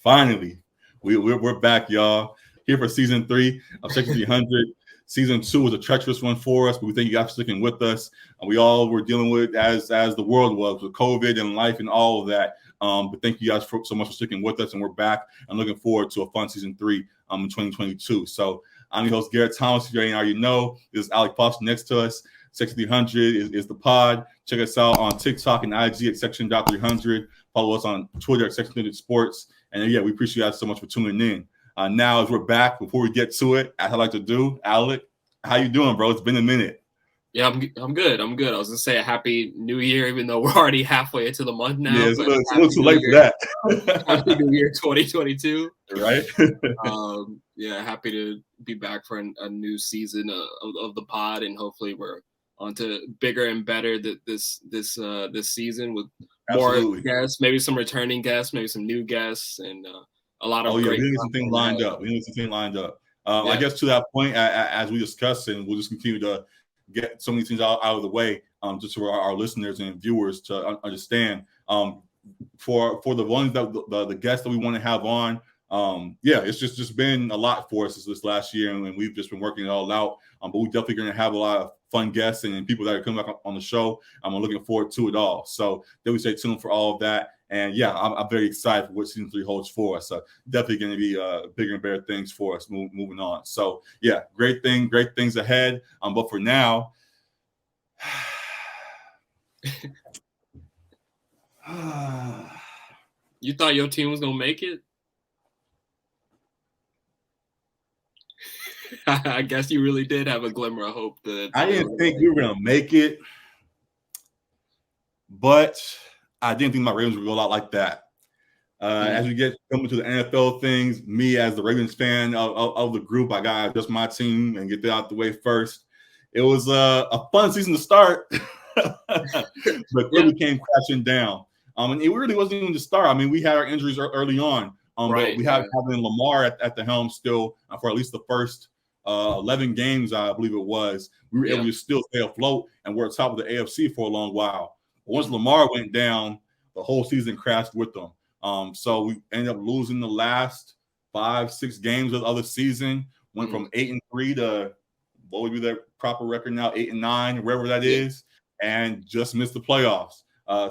Finally, we're back, y'all. Here for season 3 of Section 300. Season 2 was a treacherous one for us, but we thank you guys for sticking with us. And we all were dealing with as the world was with COVID and life and all of that. But thank you guys so much for sticking with us, and we're back and looking forward to a fun season 3 in 2022. So I'm your host, Garrett Thomas. You already know. This is Alec Foster next to us. Section 300 is the pod. Check us out on TikTok and IG at Section.300. Follow us on Twitter at Section 300 Sports. And yeah, we appreciate you guys so much for tuning in. Now, as we're back, before we get to it, as I like to do, Alec, how you doing, bro? It's been a minute. Yeah, I'm good. I was gonna say a happy New Year, even though we're already halfway into the month now. Yeah, it's a little too late for that. Happy New Year 2022. Right? Yeah, happy to be back for a new season of the pod, and hopefully we're on to bigger and better this season with more guests, maybe some returning guests, maybe some new guests, and a lot of great. We need some things lined up. I guess to that point, as we discussed, and we'll just continue to get so many things out of the way, just for our listeners and viewers to understand. For the ones that the guests that we want to have on, it's just been a lot for us this last year, and we've just been working it all out. But we're definitely going to have a lot of fun guests and people that are coming back on the show. I'm looking forward to it all. So then we stay tuned for all of that. And yeah, I'm very excited for what season 3 holds for us. So definitely going to be bigger and better things for us moving on. So yeah, great things ahead. But for now, you thought your team was gonna make it? I guess you really did have a glimmer of hope. I didn't think we were gonna make it, but I didn't think my Ravens would go out like that. As we get coming to the NFL things, me as the Ravens fan of the group, I got to adjust my team and get that out the way first. It was a fun season to start, but really came crashing down. And it really wasn't even the start. I mean, we had our injuries early on, but we had having Lamar at the helm still for at least the first 11 games, I believe it was. We were able to still stay afloat, and we're at top of the AFC for a long while. Once Lamar went down, the whole season crashed with them. So we ended up losing the last 5-6 games of the season. Went from 8-3 to what would be their proper record now, 8-9, wherever that is, and just missed the playoffs.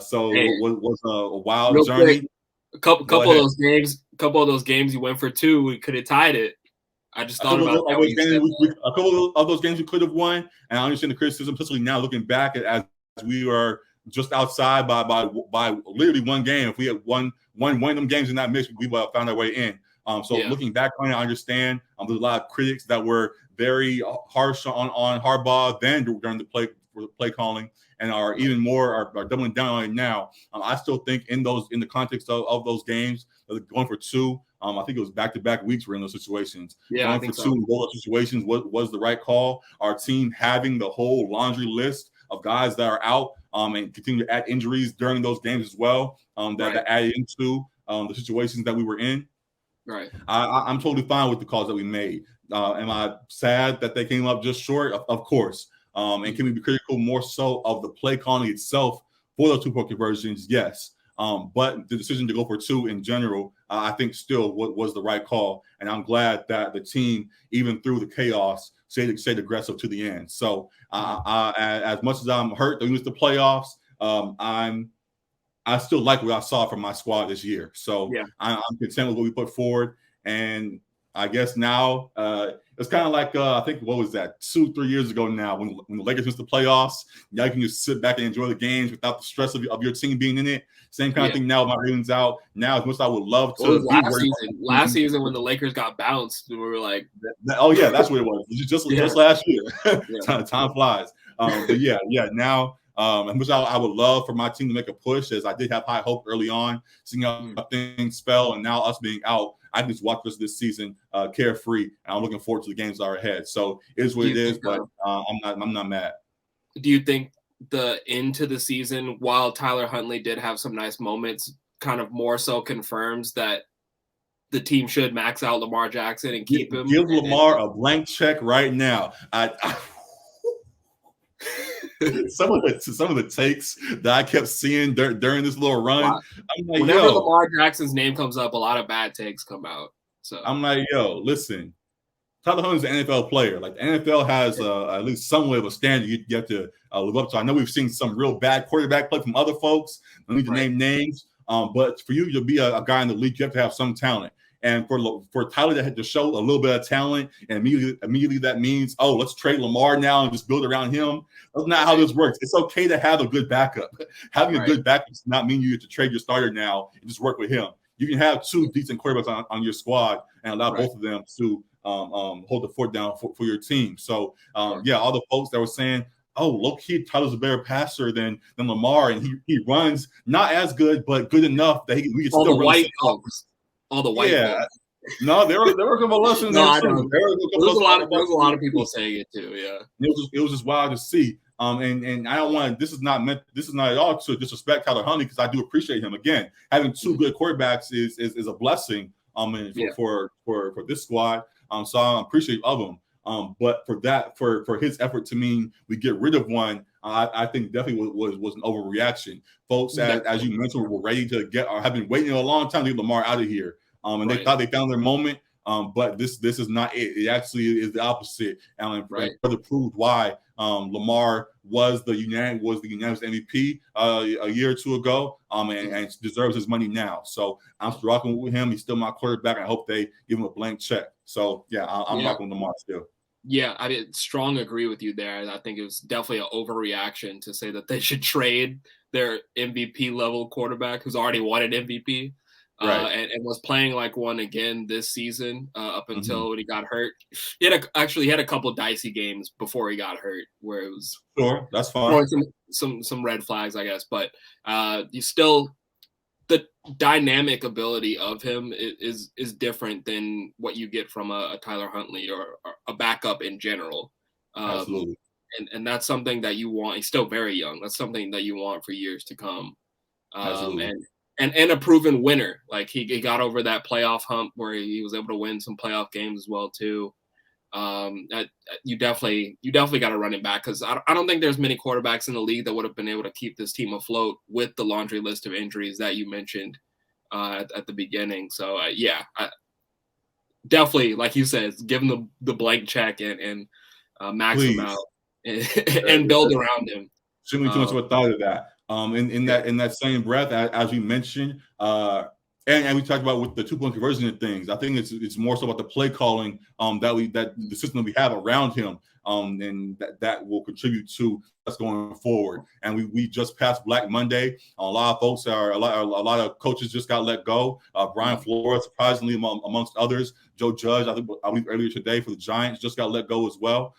So it was a wild journey. Quick, a couple of those games you went for 2, we could have tied it. I just thought about a couple of those games we could have won, and I understand the criticism, especially now looking back as we were just outside by literally one game. If we had won one of them games in that mix, we would have found our way in. Looking back on it, I understand there's a lot of critics that were very harsh on Harbaugh then during the play calling, and are even more are doubling down on it now. I still think in the context of those games, going for 2. I think it was back-to-back weeks we're in those situations. Yeah, going for 2 in those situations was the right call. Our team having the whole laundry list of guys that are out and continue to add injuries during those games as well that added into the situations that we were in. Right. I'm totally fine with the calls that we made. Am I sad that they came up just short? Of course. And can we be critical more so of the play calling itself for those 2-point conversions? Yes. But the decision to go for 2 in general, I think still was the right call. And I'm glad that the team, even through the chaos, stayed aggressive to the end. So as much as I'm hurt that we missed the playoffs, I still like what I saw from my squad this year. So I'm content with what we put forward. And I guess now it's kind of like, I think, what was that, 2-3 years ago now when the Lakers missed the playoffs. Now you can just sit back and enjoy the games without the stress of your team being in it. Same kind of thing now with my Ravens out. Now, as much as I would love to. Last season when the Lakers got bounced, we were like. That's what it was. Just last year. Time flies. But now. As much as I would love for my team to make a push, as I did have high hope early on, seeing how things fell, and now us being out, I can just watch this season carefree, and I'm looking forward to the games that are ahead. So it is what it is, but I'm not mad. Do you think the into the season, while Tyler Huntley did have some nice moments, kind of more so confirms that the team should max out Lamar Jackson and keep him? Give Lamar a blank check right now. some of the takes that I kept seeing during this little run, wow. I'm like, whenever Lamar Jackson's name comes up, a lot of bad takes come out. So I'm like, yo, listen, Tyler Huntley's an NFL player. Like the NFL has at least some way of a standard you have to live up to. I know we've seen some real bad quarterback play from other folks. I don't need to name names, but for you to be a guy in the league, you have to have some talent. And for Tyler to have to show a little bit of talent, and immediately that means, oh, let's trade Lamar now and just build around him. That's not how this works. It's okay to have a good backup. Having a good backup does not mean you have to trade your starter now and just work with him. You can have two decent quarterbacks on your squad and allow both of them to hold the fort down for your team. So, all the folks that were saying, oh, low-key, Tyler's a better passer than Lamar, and he runs not as good, but good enough that we can still run the folks. All the white folks. No, there were a couple of lessons there too. There was a lot of people saying it too. Yeah, it was just wild to see. And I don't want this is not at all to disrespect Tyler Huntley, because I do appreciate him. Again, having two good quarterbacks is a blessing. For this squad. So I'm appreciative of him. But for his effort to mean we get rid of one, I think definitely was an overreaction. Folks, as you mentioned, were ready to get or have been waiting a long time to get Lamar out of here. And they thought they found their moment. But this is not it. It actually is the opposite. And further proved why Lamar was the unanimous MVP a year or two ago, and deserves his money now. So I'm still rocking with him. He's still my quarterback. I hope they give him a blank check. So I'm rocking with Lamar still. Yeah, I mean, strong agree with you there. I think it was definitely an overreaction to say that they should trade their MVP level quarterback who's already won an MVP. And was playing like one again this season up until when he got hurt. He had a couple dicey games before he got hurt where it was that's fine. Some red flags, I guess, but you still the dynamic ability of him is different than what you get from a Tyler Huntley or a backup in general. Absolutely. And that's something that you want. He's still very young. That's something that you want for years to come. Absolutely. And a proven winner. Like he got over that playoff hump where he was able to win some playoff games as well too. You definitely got to run it back, because I don't think there's many quarterbacks in the league that would have been able to keep this team afloat with the laundry list of injuries that you mentioned at the beginning. So I definitely, like you said, give him the blank check and max him out and build around him. Shouldn't be too much of a thought of that. In that same breath, as we mentioned, and we talked about with the 2-point conversion and things, I think it's more so about the play calling that the system we have around him, and that will contribute to us going forward. And we just passed Black Monday. A lot of folks a lot of coaches just got let go. Brian Flores, surprisingly, amongst others. Joe Judge, I believe earlier today for the Giants, just got let go as well.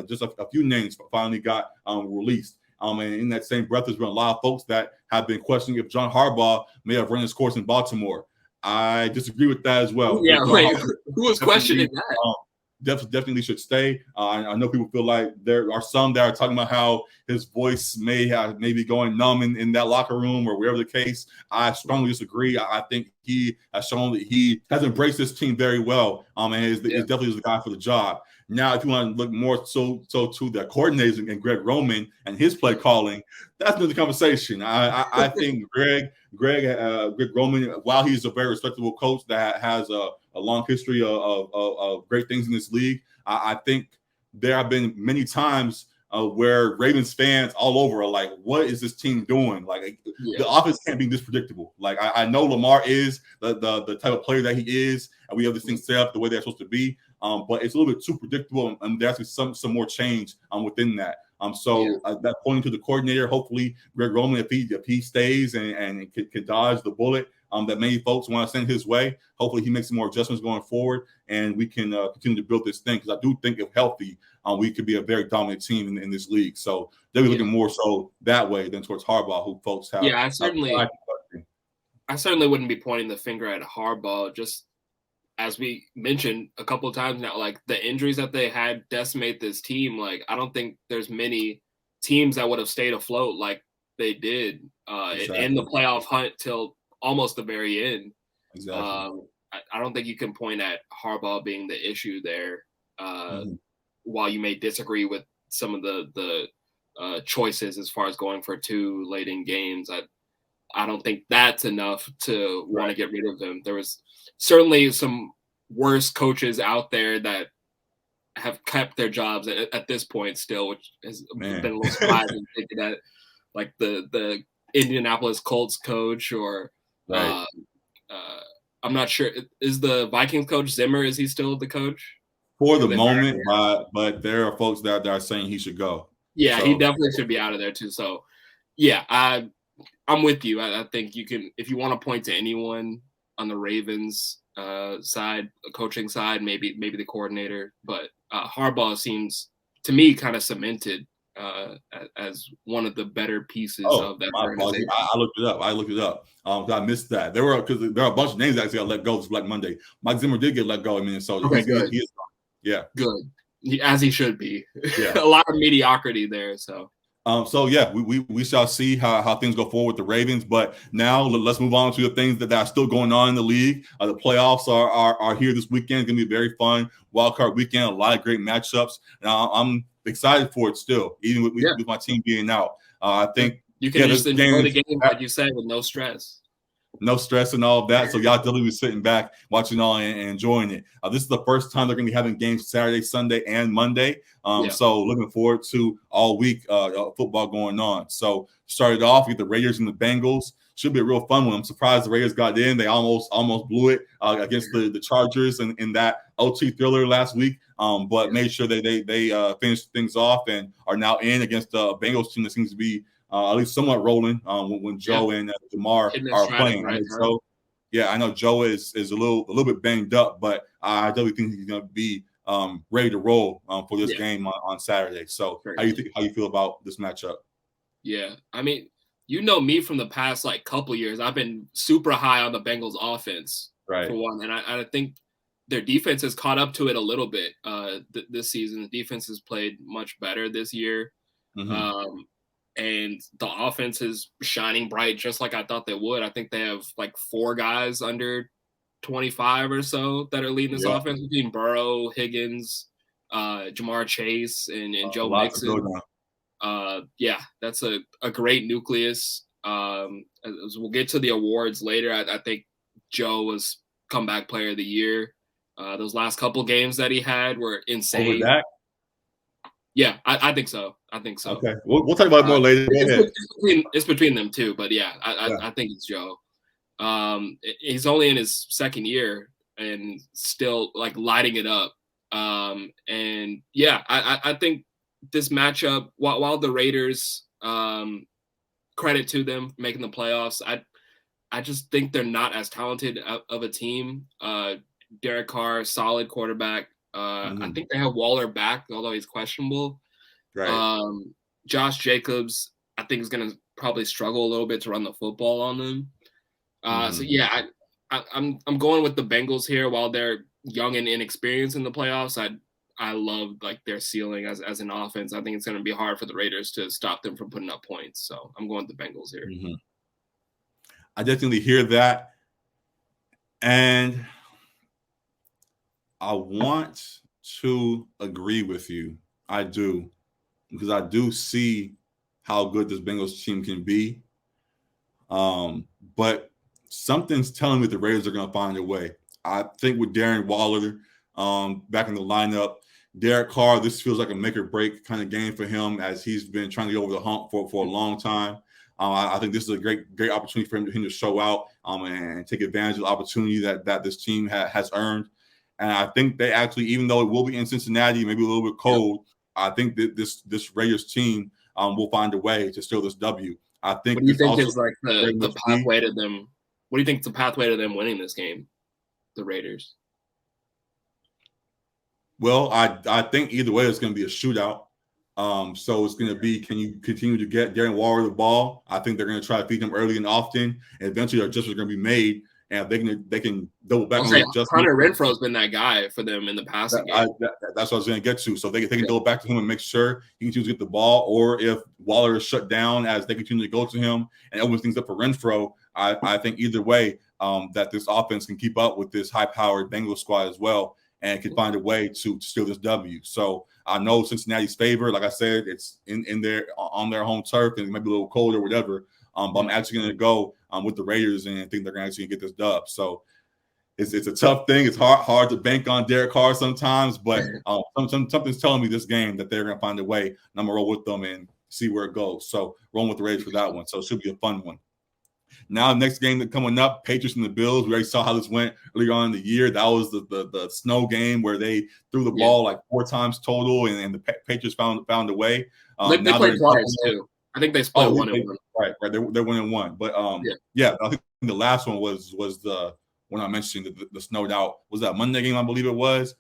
Just a few names finally got released. And in that same breath, there's been a lot of folks that have been questioning if John Harbaugh may have run his course in Baltimore. I disagree with that as well. Yeah, wait, who was questioning that? Definitely should stay. I know people feel like there are some that are talking about how his voice may be going numb in that locker room or wherever the case. I strongly disagree. I think he has shown that he has embraced this team very well, and is definitely is the guy for the job. Now, if you want to look more so to the coordinators and Greg Roman and his play calling, that's another conversation. I think Greg Roman, while he's a very respectable coach that has a long history of great things in this league, I think there have been many times where Ravens fans all over are like, what is this team doing? Like, the offense can't be this predictable. Like, I know Lamar is the type of player that he is, and we have this thing set up the way they're supposed to be. But it's a little bit too predictable, and there's some more change within that. That pointing to the coordinator, hopefully Greg Roman, if he stays and can dodge the bullet that many folks want to send his way, hopefully he makes some more adjustments going forward, and we can continue to build this thing, because I do think if healthy, we could be a very dominant team in this league. So they'll be looking more so that way than towards Harbaugh, who folks have. Yeah, I certainly wouldn't be pointing the finger at Harbaugh. Just as we mentioned a couple of times now, like the injuries that they had decimate this team. Like, I don't think there's many teams that would have stayed afloat like they did in the playoff hunt till almost the very end. Exactly. I don't think you can point at Harbaugh being the issue there. While you may disagree with some of the choices as far as going for 2 late in games. I don't think that's enough to want to get rid of him. There was certainly some worse coaches out there that have kept their jobs at this point still, which has been a little surprising thinking that like the Indianapolis Colts coach or I'm not sure. Is the Vikings coach Zimmer, is he still the coach? For the moment, but there are folks that are saying he should go. Yeah, so he definitely should be out of there too. So yeah, I'm with you. I think you can, if you want to point to anyone on the Ravens side, coaching side, maybe the coordinator, but Harbaugh seems to me kind of cemented as one of the better pieces of that organization. I looked it up. I missed that. There are a bunch of names that actually got let go this Black Monday. Mike Zimmer did get let go in Minnesota. Okay, good. Good, as he should be. Yeah. A lot of mediocrity there. So yeah, we shall see how things go forward with the Ravens. But now let's move on to the things that are still going on in the league. The playoffs are here this weekend. It's going to be very fun. Wild card weekend, a lot of great matchups. Now I'm excited for it still, even with my team being out. I think you can just enjoy the game, like you said, with no stress. No stress and all of that. So y'all definitely be sitting back, watching all and enjoying it. This is the first time they're going to be having games Saturday, Sunday, and Monday. So looking forward to all week football going on. So started off with the Raiders and the Bengals. Should be a real fun one. I'm surprised the Raiders got in. They almost blew it against the Chargers in that OT thriller last week. But made sure that they finished things off and are now in against the Bengals team that seems to be at least somewhat rolling when Joe and Jamar are playing. I know Joe is a little bit banged up, but I definitely think he's going to be ready to roll for this game on Saturday. So how you feel about this matchup? Yeah, I mean, you know me from the past like couple years. I've been super high on the Bengals offense for one, and I think their defense has caught up to it a little bit this season. The defense has played much better this year. Mm-hmm. And the offense is shining bright just like I thought they would. I think they have like 4 guys under 25 or so that are leading this offense between Burrow, Higgins, Jamar Chase, and Joe Mixon. That's a great nucleus. As we'll get to the awards later, I think Joe was comeback player of the year. Those last couple games that he had were insane. Over Dak? Yeah, I think so. Okay, we'll talk about it more later. It's between them two, but I think it's Joe. He's only in his second year and still like lighting it up. I think this matchup, while the Raiders, credit to them making the playoffs, I just think they're not as talented of a team. Derek Carr, solid quarterback. I think they have Waller back, although he's questionable. Josh Jacobs, I think, is going to probably struggle a little bit to run the football on them. I'm going with the Bengals here. While they're young and inexperienced in the playoffs, I love like their ceiling as an offense. I think it's going to be hard for the Raiders to stop them from putting up points. So I'm going with the Bengals here. Mm-hmm. I definitely hear that, and I want to agree with you. I do, because I do see how good this Bengals team can be. But something's telling me the Raiders are going to find a way. I think with Darren Waller back in the lineup, Derek Carr, this feels like a make or break kind of game for him as he's been trying to get over the hump for a long time. I think this is a great opportunity for him to show out and take advantage of the opportunity that this team has earned. And I think they actually, even though it will be in Cincinnati, maybe a little bit cold, I think that this Raiders team will find a way to steal this W. I think. What do you think is like the pathway to them? What do you think is the pathway to them winning this game, the Raiders? Well, I think either way it's going to be a shootout. So it's going to be, can you continue to get Darren Waller the ball? I think they're going to try to feed him early and often, and eventually adjustments are going to be made. And they can double back on adjustment. Hunter Renfro's been that guy for them in the passing game. That's what I was going to get to. So they can go back to him and make sure he continues to get the ball, or if Waller is shut down as they continue to go to him and open things up for Renfro, I think either way that this offense can keep up with this high-powered Bengals squad as well. and can find a way to steal this W. So I know Cincinnati's favored. Like I said, it's in their on their home turf, and it might be a little cold or whatever. But I'm actually going to go with the Raiders and think they're going to actually get this dub. So it's a tough thing. It's hard to bank on Derek Carr sometimes, but something's telling me this game that they're going to find a way, and I'm going to roll with them and see where it goes. So rolling with the Raiders for that one. So it should be a fun one. Now, next game that's coming up, Patriots and the Bills. We already saw how this went earlier on in the year. That was the snow game where they threw the ball like 4 times total, and the Patriots found a way. They played twice too. I think they split 1-1. Right. They're 1-1. But I think the last one was the one I mentioned, the snowed out. Was that Monday game? I believe it was.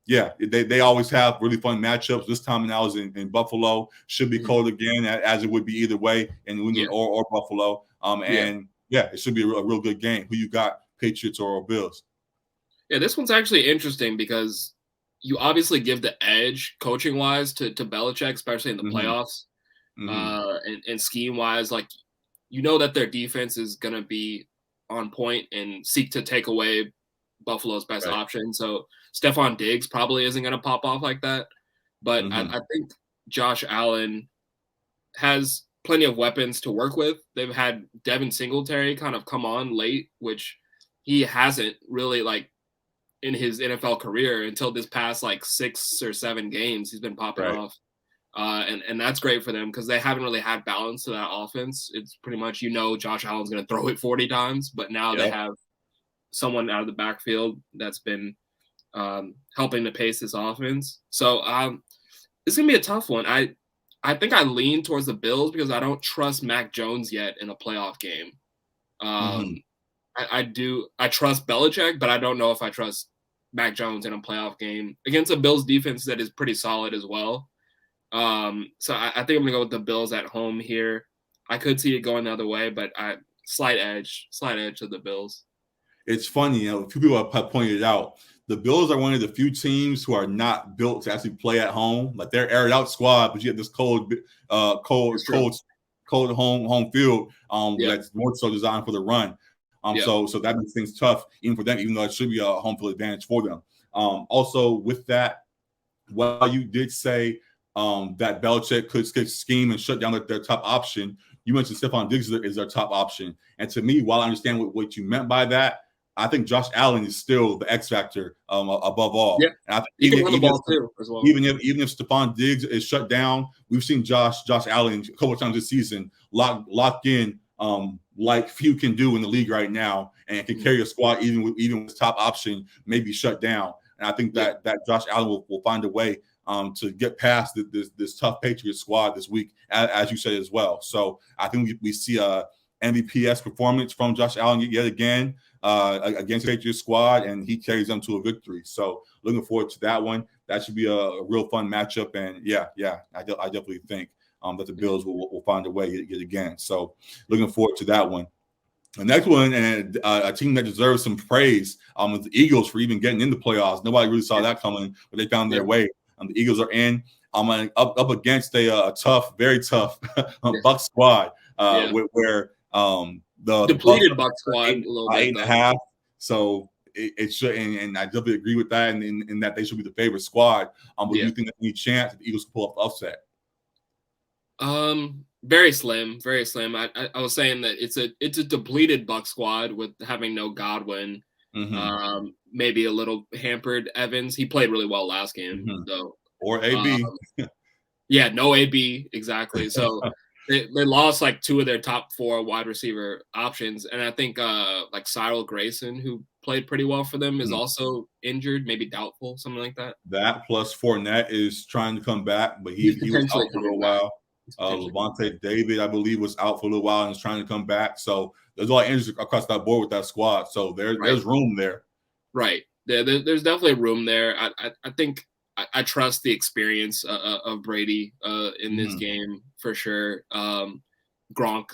They always have really fun matchups. This time now is in Buffalo. Should be cold again, as it would be either way in New England or Buffalo. It should be a real good game. Who you got, Patriots or Bills? Yeah, this one's actually interesting because you obviously give the edge coaching-wise to Belichick, especially in the playoffs. And scheme-wise, like, you know that their defense is going to be on point and seek to take away Buffalo's best option. So Stephon Diggs probably isn't going to pop off like that. But I think Josh Allen has plenty of weapons to work with. They've had Devin Singletary kind of come on late, which he hasn't really, like, in his NFL career until this past, like, 6 or 7 games. He's been popping off. And that's great for them because they haven't really had balance to that offense. It's pretty much, Josh Allen's going to throw it 40 times, but now they have someone out of the backfield that's been helping to pace this offense. So it's going to be a tough one. I think I lean towards the Bills because I don't trust Mac Jones yet in a playoff game. I trust Belichick, but I don't know if I trust Mac Jones in a playoff game against a Bills defense that is pretty solid as well. So I think I'm going to go with the Bills at home here. I could see it going the other way, but slight edge to the Bills. It's funny, a few people have pointed out, the Bills are one of the few teams who are not built to actually play at home. Like, they're aired out squad, but you have this cold home field that's more so designed for the run. So that makes things tough even for them, even though it should be a home field advantage for them. Also, with that, while you did say that Belichick could scheme and shut down their top option, you mentioned Stephon Diggs is their top option. And to me, while I understand what you meant by that, I think Josh Allen is still the X factor above all. Yeah, and I think he can run the ball too as well. Even if Stephon Diggs is shut down, we've seen Josh Allen a couple of times this season lock in like few can do in the league right now, and can carry a squad even with his top option maybe shut down. And I think that Josh Allen will find a way to get past this tough Patriots squad this week, as you said as well. So I think we see a MVPs performance from Josh Allen yet again against the Patriots squad, and he carries them to a victory. So looking forward to that one. That should be a real fun matchup. And I definitely think that the Bills will find a way yet again. So looking forward to that one. The next one, and a team that deserves some praise, is the Eagles for even getting in the playoffs. Nobody really saw that coming, but they found their way. The Eagles are in. Up against a tough, very tough Bucs squad, where the depleted Bucs squad a little bit, 8.5. So it should, and I definitely agree with that, and in that they should be the favorite squad. But do you think there's any chance that the Eagles can pull off the upset? Very slim, very slim. I was saying that it's a depleted Bucs squad with having no Godwin. Maybe a little hampered Evans. He played really well last game, though. Or AB. No AB, exactly. So they lost like 2 of their top 4 wide receiver options, and I think like Cyril Grayson, who played pretty well for them, is also injured, maybe doubtful, something like that. That plus Fournette is trying to come back, but he was out for a little while. Levante David, I believe, was out for a little while and is trying to come back. So there's a lot of injuries across that board with that squad. So there's room there. Right. There's definitely room there. I think I trust the experience of Brady in this game for sure. Gronk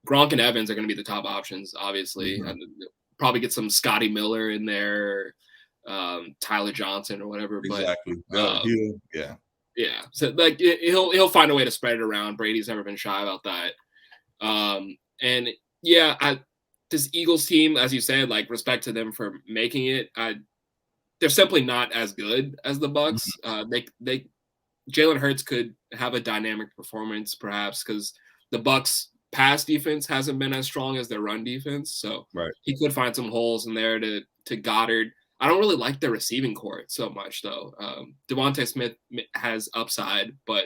and Evans are going to be the top options, obviously. Probably get some Scotty Miller in there, Tyler Johnson or whatever. Exactly. But yeah. So like he'll find a way to spread it around. Brady's never been shy about that. This Eagles team, as you said, like, respect to them for making it. they're simply not as good as the Bucks. They Jalen Hurts could have a dynamic performance perhaps because the Bucks pass defense hasn't been as strong as their run defense. So he could find some holes in there to Goddard. I don't really like their receiving core so much though. Devontae Smith has upside, but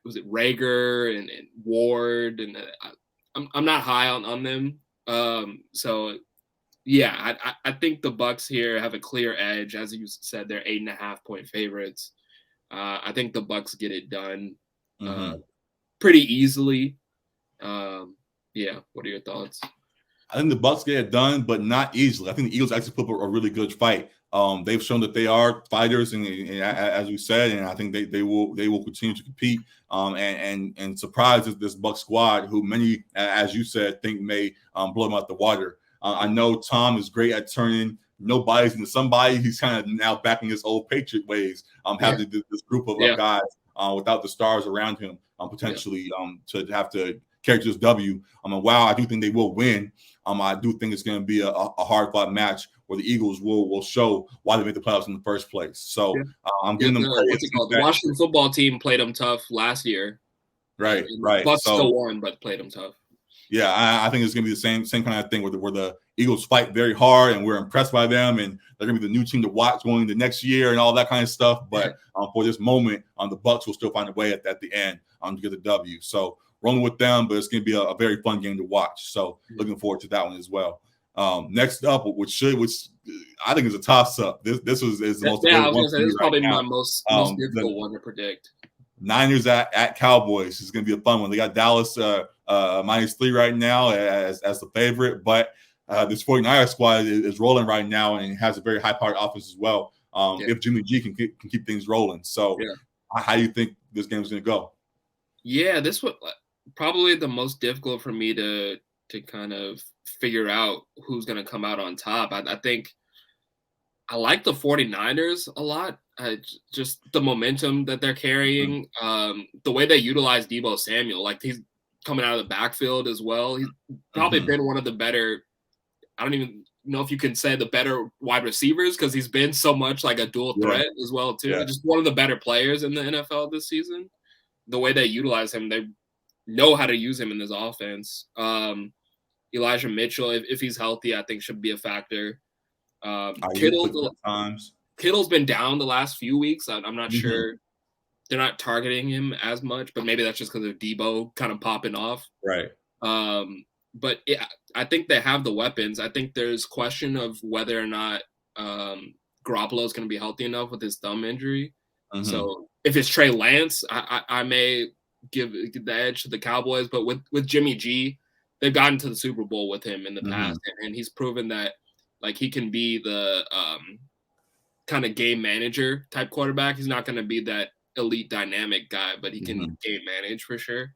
was it Rager and Ward and I'm not high on them. So yeah, I think the Bucks here have a clear edge. As you said, they're 8.5-point favorites. I think the Bucks get it done pretty easily. Yeah, what are your thoughts? I think the Bucks get it done, but not easily. I think the Eagles actually put up a really good fight. They've shown that they are fighters, and as we said, and I think they will continue to compete and surprise this Bucs squad, who many, as you said, think may blow them out the water. I know Tom is great at turning nobody's into somebody. He's kind of now backing his old Patriot ways. Having this group of guys without the stars around him, potentially to have to carry this W. While I do think they will win, I do think it's going to be a hard-fought match where the Eagles will show why they made the playoffs in the first place. So I'm giving them credit. The Washington football team played them tough last year. Right. Bucs still won, but played them tough. Yeah, I think it's going to be the same kind of thing where the Eagles fight very hard and we're impressed by them, and they're going to be the new team to watch going into next year and all that kind of stuff. But for this moment, the Bucs will still find a way at the end to get the W. So rolling with them, but it's going to be a very fun game to watch. So looking forward to that one as well. Next up, which I think is a toss-up. This is the most. Yeah, I was going to say this is probably my most difficult one to predict. Niners at Cowboys is going to be a fun one. They got Dallas -3 right now as the favorite, but this 49ers squad is rolling right now and has a very high-powered offense as well. If Jimmy G can keep things rolling, so how do you think this game is going to go? Yeah, this was probably the most difficult for me to kind of figure out who's going to come out on top. I think I like the 49ers a lot. Just the momentum that they're carrying, the way they utilize Deebo Samuel, like he's coming out of the backfield as well. He's probably been one of the better, I don't even know if you can say the better wide receivers because he's been so much like a dual threat as well too. Just one of the better players in the NFL this season. The way they utilize him, they know how to use him in this offense. Elijah Mitchell, if he's healthy, I think should be a factor. Kittle's been down the last few weeks. I'm not sure. They're not targeting him as much, but maybe that's just because of Deebo kind of popping off. Right. But I think they have the weapons. I think there's question of whether or not Garoppolo is going to be healthy enough with his thumb injury. So if it's Trey Lance, I may give the edge to the Cowboys. But with Jimmy G, they've gotten to the Super Bowl with him in the past, and he's proven that like he can be the kind of game manager type quarterback. He's not going to be that elite dynamic guy, but he can game manage for sure.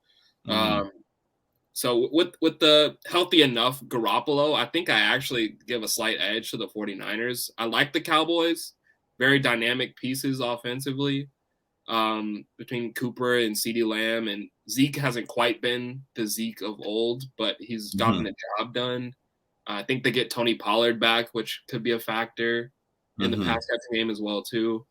So with the healthy enough Garoppolo, I think I actually give a slight edge to the 49ers. I like the Cowboys, very dynamic pieces offensively between Cooper and CeeDee Lamb, and Zeke hasn't quite been the Zeke of old, but he's gotten the job done. I think they get Tony Pollard back, which could be a factor in the pass catching game as well too.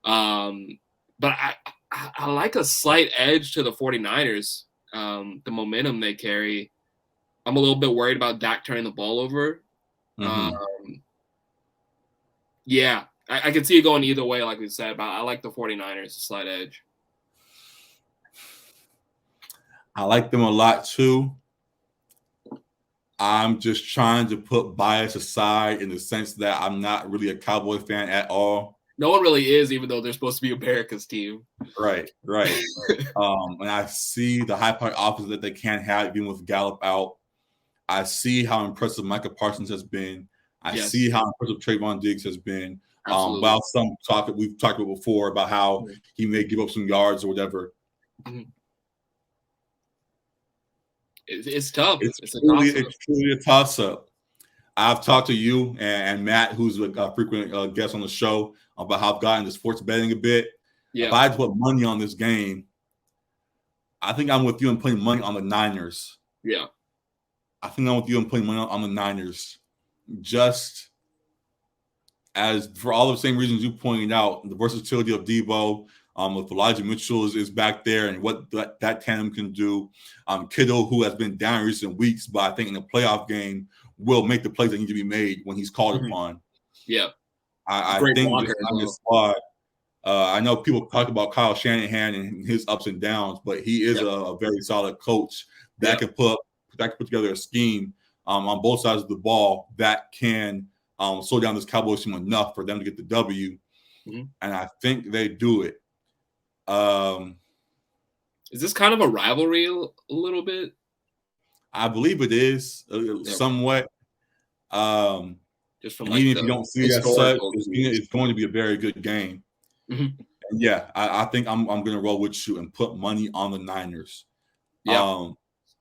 But I like a slight edge to the 49ers. The momentum they carry. I'm a little bit worried about Dak turning the ball over. Yeah, I can see it going either way, like we said, but I like the 49ers, a slight edge. I like them a lot too. I'm just trying to put bias aside in the sense that I'm not really a Cowboy fan at all. No one really is, even though they're supposed to be America's team. Right. And I see the high-powered offense that they can't have even with Gallup out. I see how impressive Micah Parsons has been. I see how impressive Trayvon Diggs has been. While we've talked about before about how he may give up some yards or whatever. It's tough. It's truly a toss-up. I've talked to you and Matt, who's a frequent guest on the show, about how I've gotten into sports betting a bit. If I had to put money on this game, I think I'm with you in putting money on the Niners. Yeah. I think I'm with you in putting money on the Niners. Just as for all the same reasons you pointed out, the versatility of Debo, with Elijah Mitchell is back there and what that tandem can do. Kittle, who has been down in recent weeks, but I think in the playoff game will make the plays that need to be made when he's called upon. Yeah. I think this squad, I know people talk about Kyle Shanahan and his ups and downs, but he is a very solid coach that can put together a scheme on both sides of the ball that can slow down this Cowboys team enough for them to get the W. And I think they do it. Is this kind of a rivalry a little bit? I believe it is somewhat. Just from even if you don't see it as such, it's going to be a very good game. Yeah, I think I'm going to roll with you and put money on the Niners. Yeah,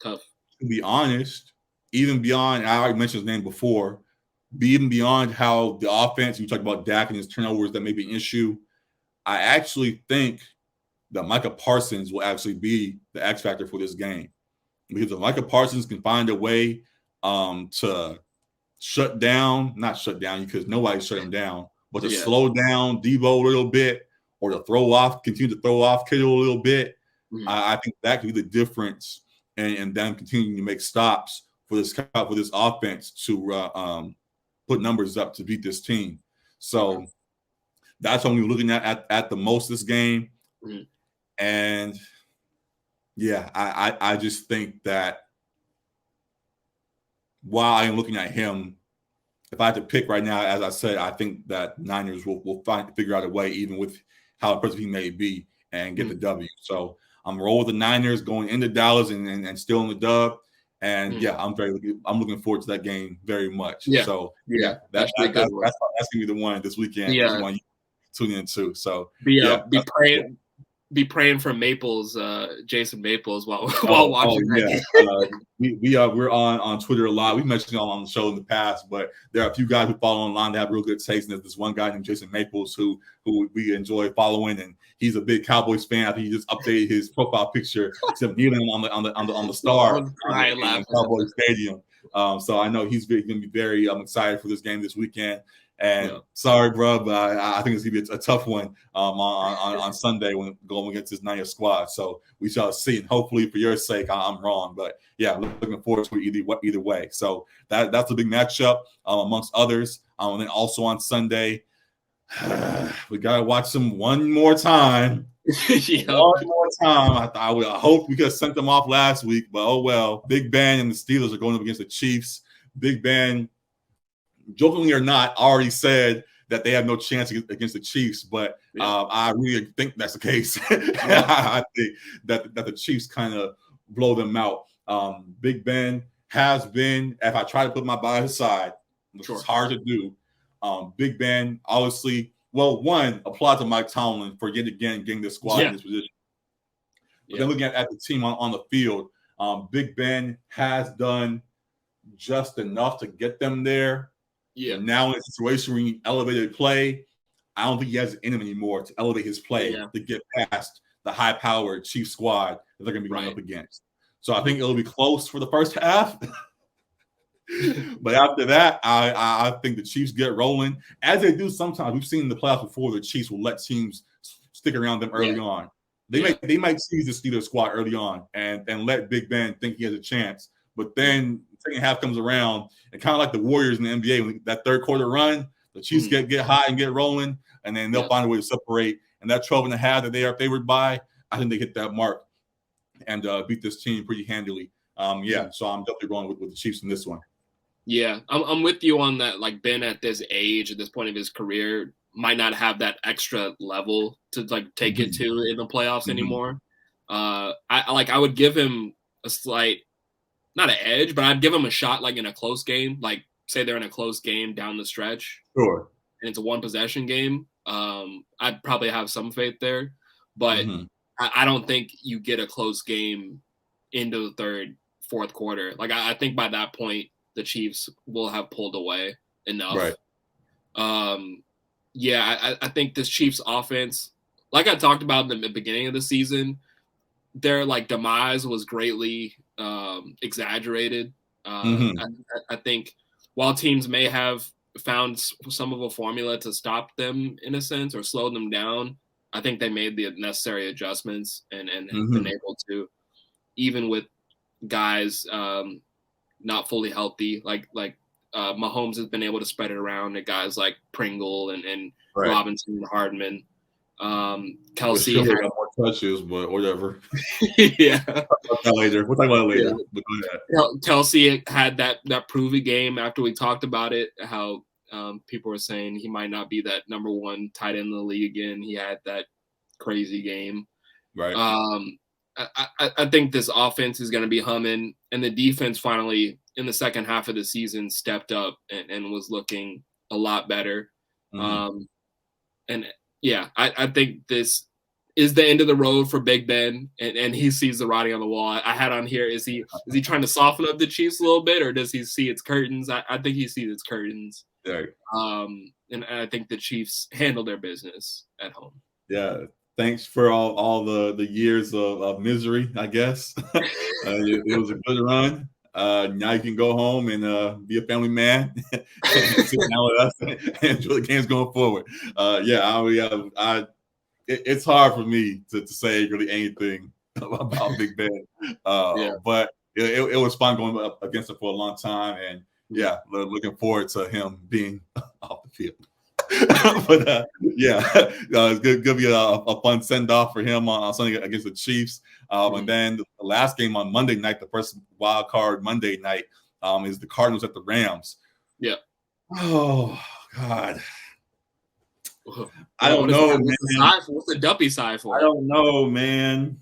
tough. To be honest, even beyond, I already mentioned his name before, even beyond how the offense, you talk about Dak and his turnovers, that may be an issue. I actually think that Micah Parsons will actually be the X factor for this game. Because if Micah Parsons can find a way to not shut down because nobody shut him down, but to slow down Debo a little bit or to continue to throw off Kittle a little bit, I think that could be the difference and them continuing to make stops for this offense to put numbers up to beat this team. So that's what we're looking at the most this game. And yeah, I just think that while I am looking at him, if I had to pick right now, as I said, I think that Niners will figure out a way, even with how impressive he may be, and get the W. So I'm rolling with the Niners going into Dallas and still in the dub. And I'm looking forward to that game very much. Yeah. So that's gonna be the one this weekend. Yeah. This one you tune into. So be praying for Maples, Jason Maples, while watching that game. We're on Twitter a lot. We mentioned it on the show in the past, but there are a few guys who follow online that have real good taste. And there's this one guy named Jason Maples who we enjoy following, and he's a big Cowboys fan. I think he just updated his profile picture to kneeling on the star in Cowboys Stadium. So I know he's going to be very excited for this game this weekend. And sorry, bro, but I think it's gonna be a tough one on Sunday when going against this Niners squad. So we shall see. And hopefully, for your sake, I'm wrong. But yeah, looking forward to it either way. So that's a big matchup amongst others. And then also on Sunday, we gotta watch them one more time. One more time. I hope we could have sent them off last week, but oh well. Big Ben and the Steelers are going up against the Chiefs. Big Ben, jokingly or not, already said that they have no chance against the Chiefs, but I really think that's the case. I think that the Chiefs kind of blow them out. Big Ben has been, if I try to put my bias aside, which is hard to do, Big Ben, obviously, one, applaud to Mike Tomlin for yet again getting this squad in this position. But then looking at the team on the field, Big Ben has done just enough to get them there. Yeah. Now in a situation where he elevated play, I don't think he has it in him anymore to elevate his play to get past the high-powered Chiefs squad that they're going to be going up against. So I think it'll be close for the first half. But after that, I think the Chiefs get rolling, as they do sometimes. We've seen in the playoffs before the Chiefs will let teams stick around them early on. They might seize the Steelers squad early on and let Big Ben think he has a chance. But then the second half comes around, and kind of like the Warriors in the NBA, when that third quarter run, the Chiefs get high and get rolling, and then they'll find a way to separate. And that 12 and a half that they are favored by, I think they hit that mark and beat this team pretty handily. So I'm definitely going with the Chiefs in this one. Yeah, I'm with you on that. Like, Ben at this age, at this point of his career, might not have that extra level to take it to in the playoffs anymore. I would give him a slight, not an edge, but I'd give him a shot in a close game. Like, say they're in a close game down the stretch. Sure. And it's a one possession game. I'd probably have some faith there, but I don't think you get a close game into the third, fourth quarter. I think by that point the Chiefs will have pulled away enough. Right. I think this Chiefs offense, like I talked about in the beginning of the season, their demise was greatly exaggerated. I think while teams may have found some of a formula to stop them in a sense or slow them down. I think they made the necessary adjustments and have been able to, even with guys not fully healthy, like Mahomes has been able to spread it around to guys like Pringle and Robinson and Hardman. Kelsey had more touches, but whatever. Yeah. We'll talk about it later. Yeah. Kelsey had that prove-it game after we talked about it, how people were saying he might not be that number one tight end in the league again. He had that crazy game. Right. I think this offense is going to be humming, and the defense finally in the second half of the season stepped up and was looking a lot better. And yeah, I think this is the end of the road for Big Ben, and he sees the writing on the wall. I had on here, is he trying to soften up the Chiefs a little bit, or does he see its curtains? I think he sees its curtains. Right. And I think the Chiefs handle their business at home. Yeah. Thanks for all the years of misery, I guess. It was a good run. Now you can go home and be a family man and sit down with us and enjoy the games going forward. It's hard for me to say really anything about Big Ben. But it was fun going up against him for a long time. And looking forward to him being off the field. But it's good to be a fun send off for him on Sunday against the Chiefs. And then the last game on Monday night, the first wild card Monday night, is the Cardinals at the Rams. Yeah. Oh God. I don't know, man. What's the Duppy side for? I don't know, man.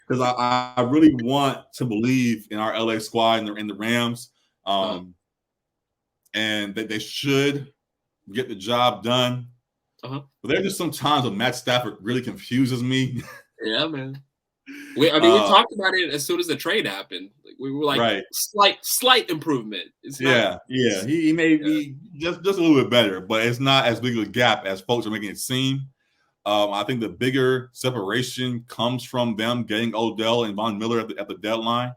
Because I really want to believe in our LA squad and in the Rams, and that they should get the job done. But there are just some times when Matt Stafford really confuses me. Yeah, man. We talked about it as soon as the trade happened. Like, we were like, slight improvement. It's not, he may be just a little bit better, but it's not as big of a gap as folks are making it seem. I think the bigger separation comes from them getting Odell and Von Miller at the deadline.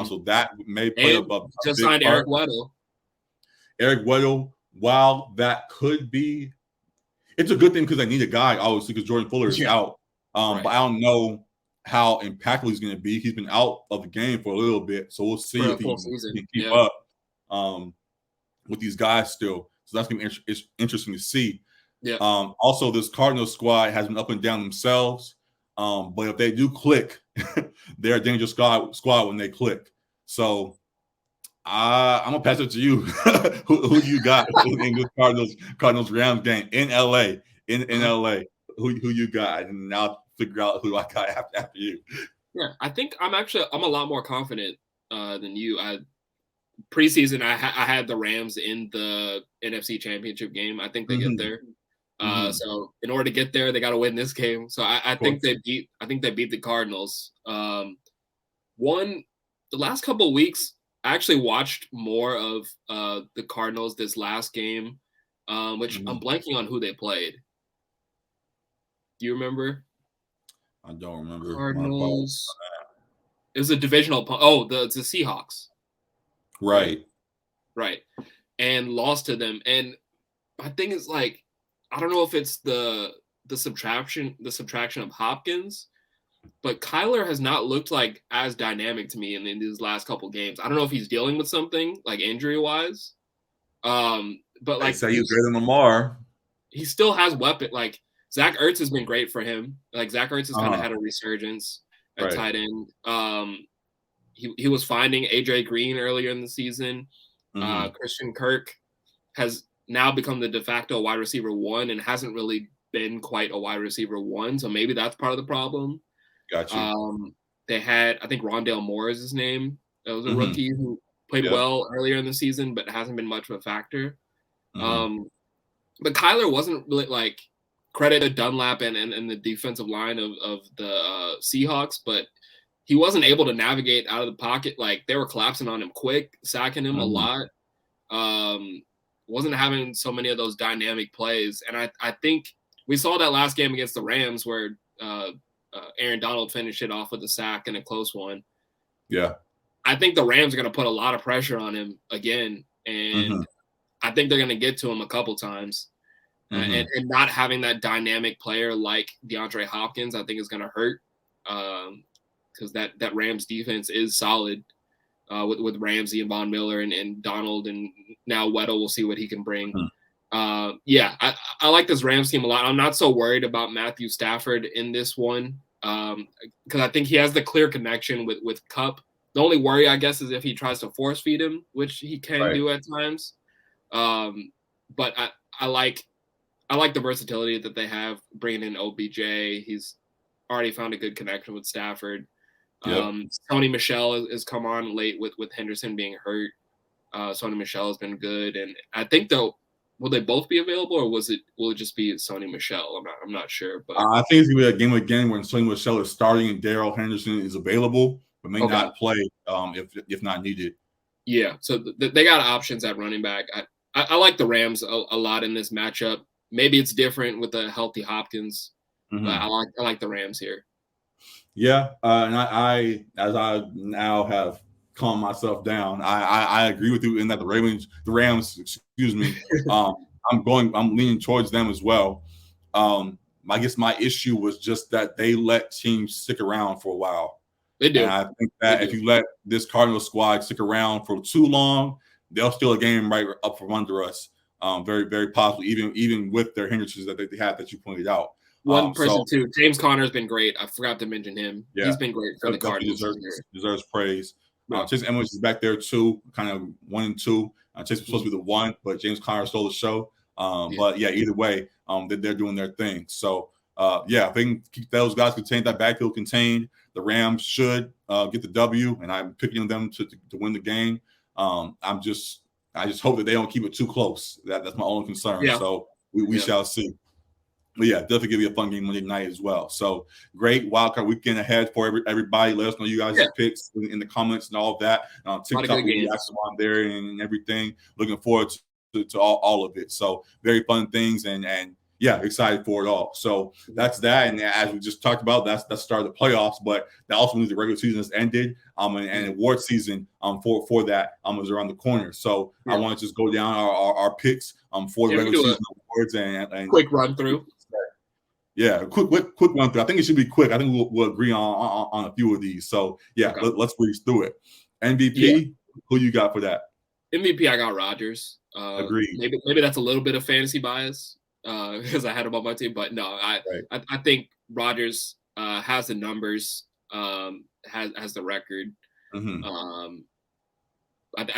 So that may play a just signed Eric Weddle. Eric Weddle, while that could be, it's a good thing because they need a guy, obviously, because Jordan Fuller is out. But I don't know how impactful he's going to be. He's been out of the game for a little bit, so we'll see if he can keep up with these guys still. So that's going to be interesting to see. Yeah. Also, this Cardinals squad has been up and down themselves, but if they do click, they're a dangerous squad when they click. So I'm gonna pass it to you. who you got in this Cardinals Rams game in LA? In LA, who you got? And I'll figure out who I got after you. Yeah, I think I'm a lot more confident than you. Preseason, I had the Rams in the NFC Championship game. I think they get there. So in order to get there, they got to win this game. So I think they beat the Cardinals. The last couple of weeks, I actually watched more of the Cardinals this last game, which I'm blanking on who they played. Do you remember? I don't remember. Cardinals. It was a divisional. The Seahawks. Right. And lost to them. And my thing is, like, I don't know if it's the subtraction of Hopkins, but Kyler has not looked like as dynamic to me in these last couple games. I don't know if he's dealing with something like injury wise. But like, say he's greater than Lamar. He still has weapon. Like Zach Ertz has been great for him. Like Zach Ertz has kind of had a resurgence at tight end. He was finding AJ Green earlier in the season. Christian Kirk has now become the de facto wide receiver one and hasn't really been quite a wide receiver one. So maybe that's part of the problem. Gotcha. They had, I think Rondale Moore is his name. That was a rookie who played well earlier in the season, but hasn't been much of a factor. But Kyler wasn't really like credited Dunlap and the defensive line of the Seahawks, but he wasn't able to navigate out of the pocket. Like they were collapsing on him quick, sacking him a lot. Wasn't having so many of those dynamic plays. And I think we saw that last game against the Rams where Aaron Donald finished it off with a sack and a close one. Yeah. I think the Rams are going to put a lot of pressure on him again. And I think they're going to get to him a couple times. And not having that dynamic player like DeAndre Hopkins, I think is going to hurt because that Rams defense is solid with Ramsey and Von Miller and Donald, and now Weddle. We'll see what he can bring. I like this Rams team a lot. I'm not so worried about Matthew Stafford in this one because I think he has the clear connection with Kupp. The only worry, I guess, is if he tries to force feed him, which he can do at times. But I like the versatility that they have bringing in OBJ. He's already found a good connection with Stafford. Sony Michel has come on late with Henderson being hurt. Sony Michel has been good, and I think though, will they both be available, or will it just be Sony Michel? I'm not sure, but I think it's gonna be a game again when Sony Michel is starting and Darrell Henderson is available, but may not play if not needed. Yeah, so they got options at running back. I like the Rams a lot in this matchup. Maybe it's different with a healthy Hopkins, but I like the Rams here. Yeah, and I as I now have calmed myself down, I agree with you in that the Rams, excuse me, I'm leaning towards them as well. I guess my issue was just that they let teams stick around for a while. They do. And I think that if you let this Cardinals squad stick around for too long, they'll steal a game right up from under us. Very, very possibly, even with their hindrances that they have that you pointed out. One person too, James Conner has been great. I forgot to mention him. Yeah, he's been great for the Cardinals. Deserves praise. Chase Edmonds is back there too, kind of 1 and 2. Chase was supposed to be the 1, but James Conner stole the show. But either way, they're doing their thing. So if they can keep those guys contained, that backfield contained, the Rams should get the W, and I'm picking them to win the game. I just hope that they don't keep it too close. That's my only concern. Yeah. So we shall see. But definitely give you a fun game Monday night as well. So great wildcard weekend ahead for everybody. Let us know you guys' picks in the comments and all of that. TikTok, we active on there and everything. Looking forward to all of it. So very fun things and excited for it all. So that's that. And as we just talked about, that's the start of the playoffs. But that also means the regular season has ended. And award season for that is around the corner. So I want to just go down our picks for the regular season awards and quick run through. Yeah, quick run through. I think it should be quick. I think we'll agree on a few of these. So let's breeze through it. MVP, who you got for that? MVP, I got Rodgers. Agreed. Maybe that's a little bit of fantasy bias because I had him on my team, but no, I think Rodgers has the numbers, has the record. I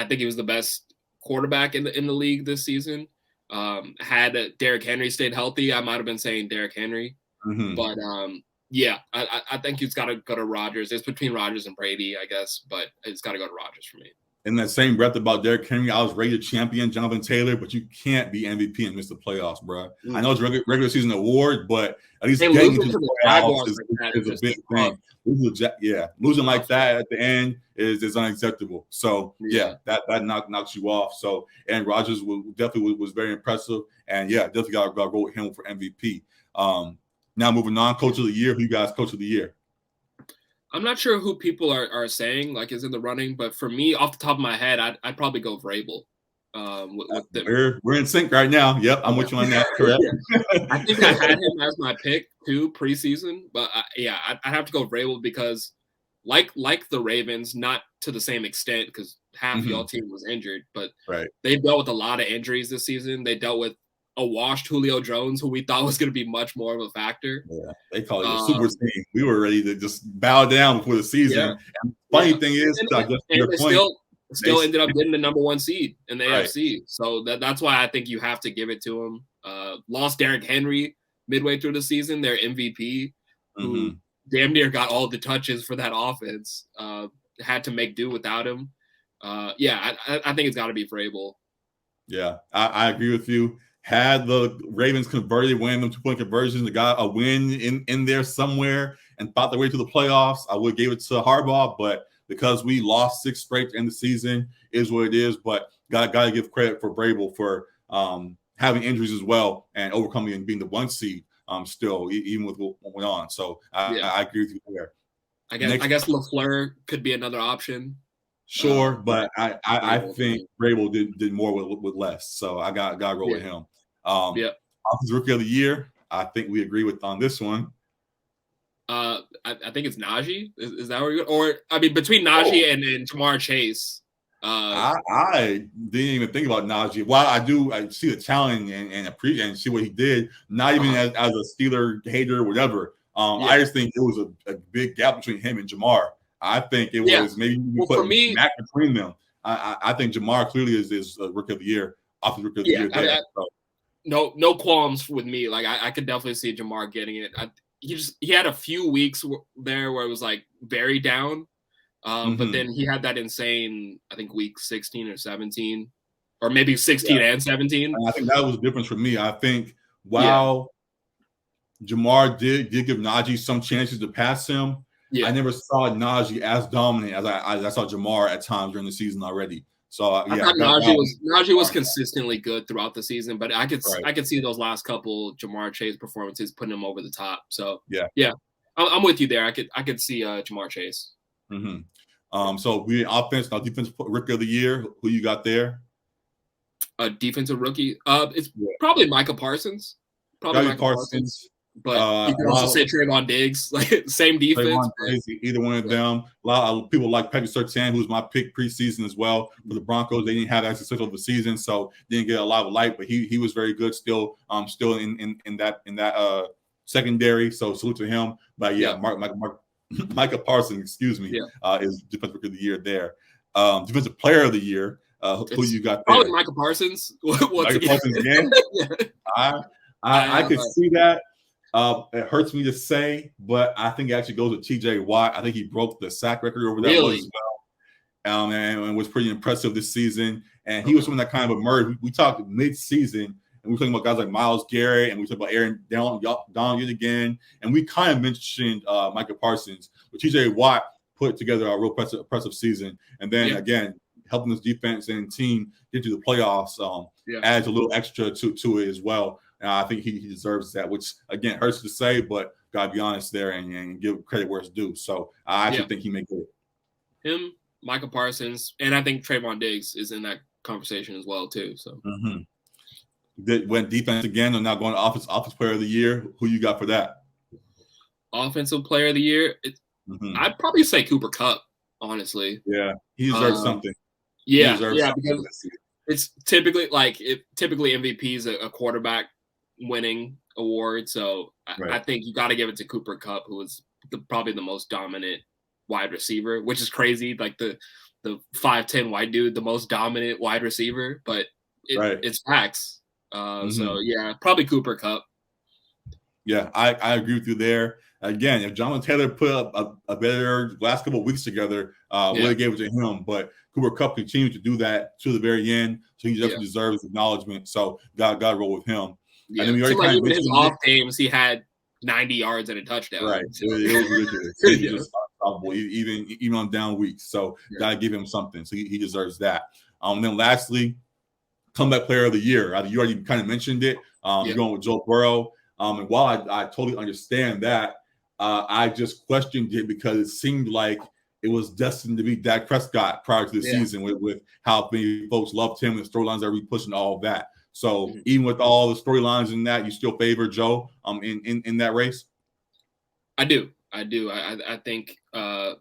think he was the best quarterback in the league this season. Had Derrick Henry stayed healthy, I might have been saying Derrick Henry. But I think he's got to go to Rodgers. It's between Rodgers and Brady, I guess, but it's got to go to Rodgers for me. In that same breath about Derrick Henry, I was rated champion, Jonathan Taylor, but you can't be MVP and miss the playoffs, bro. I know it's a regular season award, but at least getting to the playoffs is a big thing. Losing like that at the end is unacceptable. So that knocks you off. So and Rodgers definitely was very impressive, and definitely got to go with him for MVP. Now moving on, Coach of the Year. Who you guys Coach of the Year? I'm not sure who people are saying like is in the running, but for me, off the top of my head, I'd probably go Vrabel. We're in sync right now. Yep, I'm with you on that. Correct. I think I had him as my pick too preseason, but I'd have to go Vrabel because like the Ravens, not to the same extent because half y'all team was injured, but they dealt with a lot of injuries this season. They dealt with a washed Julio Jones, who we thought was going to be much more of a factor. Yeah, they call it a super team. We were ready to just bow down before the season. And funny thing is, still ended up getting the number 1 seed in the AFC. So that's why I think you have to give it to him. Lost Derrick Henry midway through the season, their MVP, who damn near got all the touches for that offense. Had to make do without him. I think it's got to be Vrabel. Yeah, I agree with you. Had the Ravens converted, winning them 2-point conversions, got a win in there somewhere and fought their way to the playoffs, I would give it to Harbaugh, but because we lost 6 straight in the season, is what it is. But got to give credit for Vrabel for having injuries as well and overcoming and being the 1 seed still, even with what went on. So I agree with you there. I guess LaFleur could be another option. Sure, but I think Vrabel did more with less. So I got to go with him. Offensive Rookie of the Year. I think we agree on this one. I think it's Najee. Is that where you go? Or I mean, between Najee and Jamar Chase. I didn't even think about Najee. While I see the talent and appreciate and see what he did, not even as a Steeler hater or whatever. I just think it was a big gap between him and Jamar. I think it was maybe you put Mac between them. I think Jamar clearly is a Rookie of the Year, Offensive Rookie of the Year. There. No qualms with me. Like I could definitely see Jamar getting it. He had a few weeks there where it was like very down, but then he had that insane, I think week 16 or 17, or maybe 16 and 17. And I think that was the difference for me. I think while Jamar did give Najee some chances to pass him, I never saw Najee as dominant as I saw Jamar at times during the season already. So I thought Najee was consistently good throughout the season, but I could see those last couple Jamar Chase performances putting him over the top. So I'm with you there. I could see Jamar Chase. So we offense, now defensive Rookie of the Year. Who you got there? Defensive rookie. It's probably Micah Parsons. Probably Micah Parsons. But you can also say Trayvon Diggs, like same defense. Either one of them. A lot of people like Patrick Surtain, who's my pick preseason as well for the Broncos. They didn't have that success over the season, so didn't get a lot of light. But he was very good still. Still in that secondary. So salute to him. But Micah Parsons, excuse me, is Defensive Rookie of the Year there. Defensive Player of the Year. Who you got there? Probably Micah Parsons. Micah Parsons again. I could see that. It hurts me to say, but I think it actually goes with T.J. Watt. I think he broke the sack record over that one as well, and was pretty impressive this season. And he was someone that kind of emerged. We talked mid-season, and we were talking about guys like Myles Garrett, and we talked about Aaron Donald again, and we kind of mentioned Micah Parsons. But T.J. Watt put together a real impressive season, and then again helping this defense and team get to the playoffs adds a little extra to it as well. And I think he deserves that, which, again, hurts to say, but got to be honest there and give credit where it's due. So I actually think he may get it. Him, Micah Parsons, and I think Trayvon Diggs is in that conversation as well, too. So Went defense again. I'm now going to Offensive Player of the Year. Who you got for that? Offensive Player of the Year? I'd probably say Cooper Kupp, honestly. Yeah, he deserves something. Because it's typically MVP is a quarterback winning award, so I think you got to give it to Cooper Kupp, who is probably the most dominant wide receiver, which is crazy. Like the 5'10" white dude, the most dominant wide receiver, but it's facts. So probably Cooper Kupp. Yeah, I agree with you there. Again, if Jonathan Taylor put up a better last couple of weeks together, would have gave it to him. But Cooper Kupp continued to do that to the very end, so he definitely deserves acknowledgement. So got to roll with him. Yeah. And then we already kind of his off games, he had 90 yards and a touchdown. Right, so. It was ridiculous. He was unstoppable, even on down weeks. So got to give him something. So he deserves that. And then lastly, comeback player of the year. You already kind of mentioned it. You're going with Joe Burrow. And while I totally understand that, I just questioned it because it seemed like it was destined to be Dak Prescott prior to the season with how many folks loved him and the storylines that we pushing all of that. So even with all the storylines in that, you still favor Joe in that race? I do. I think that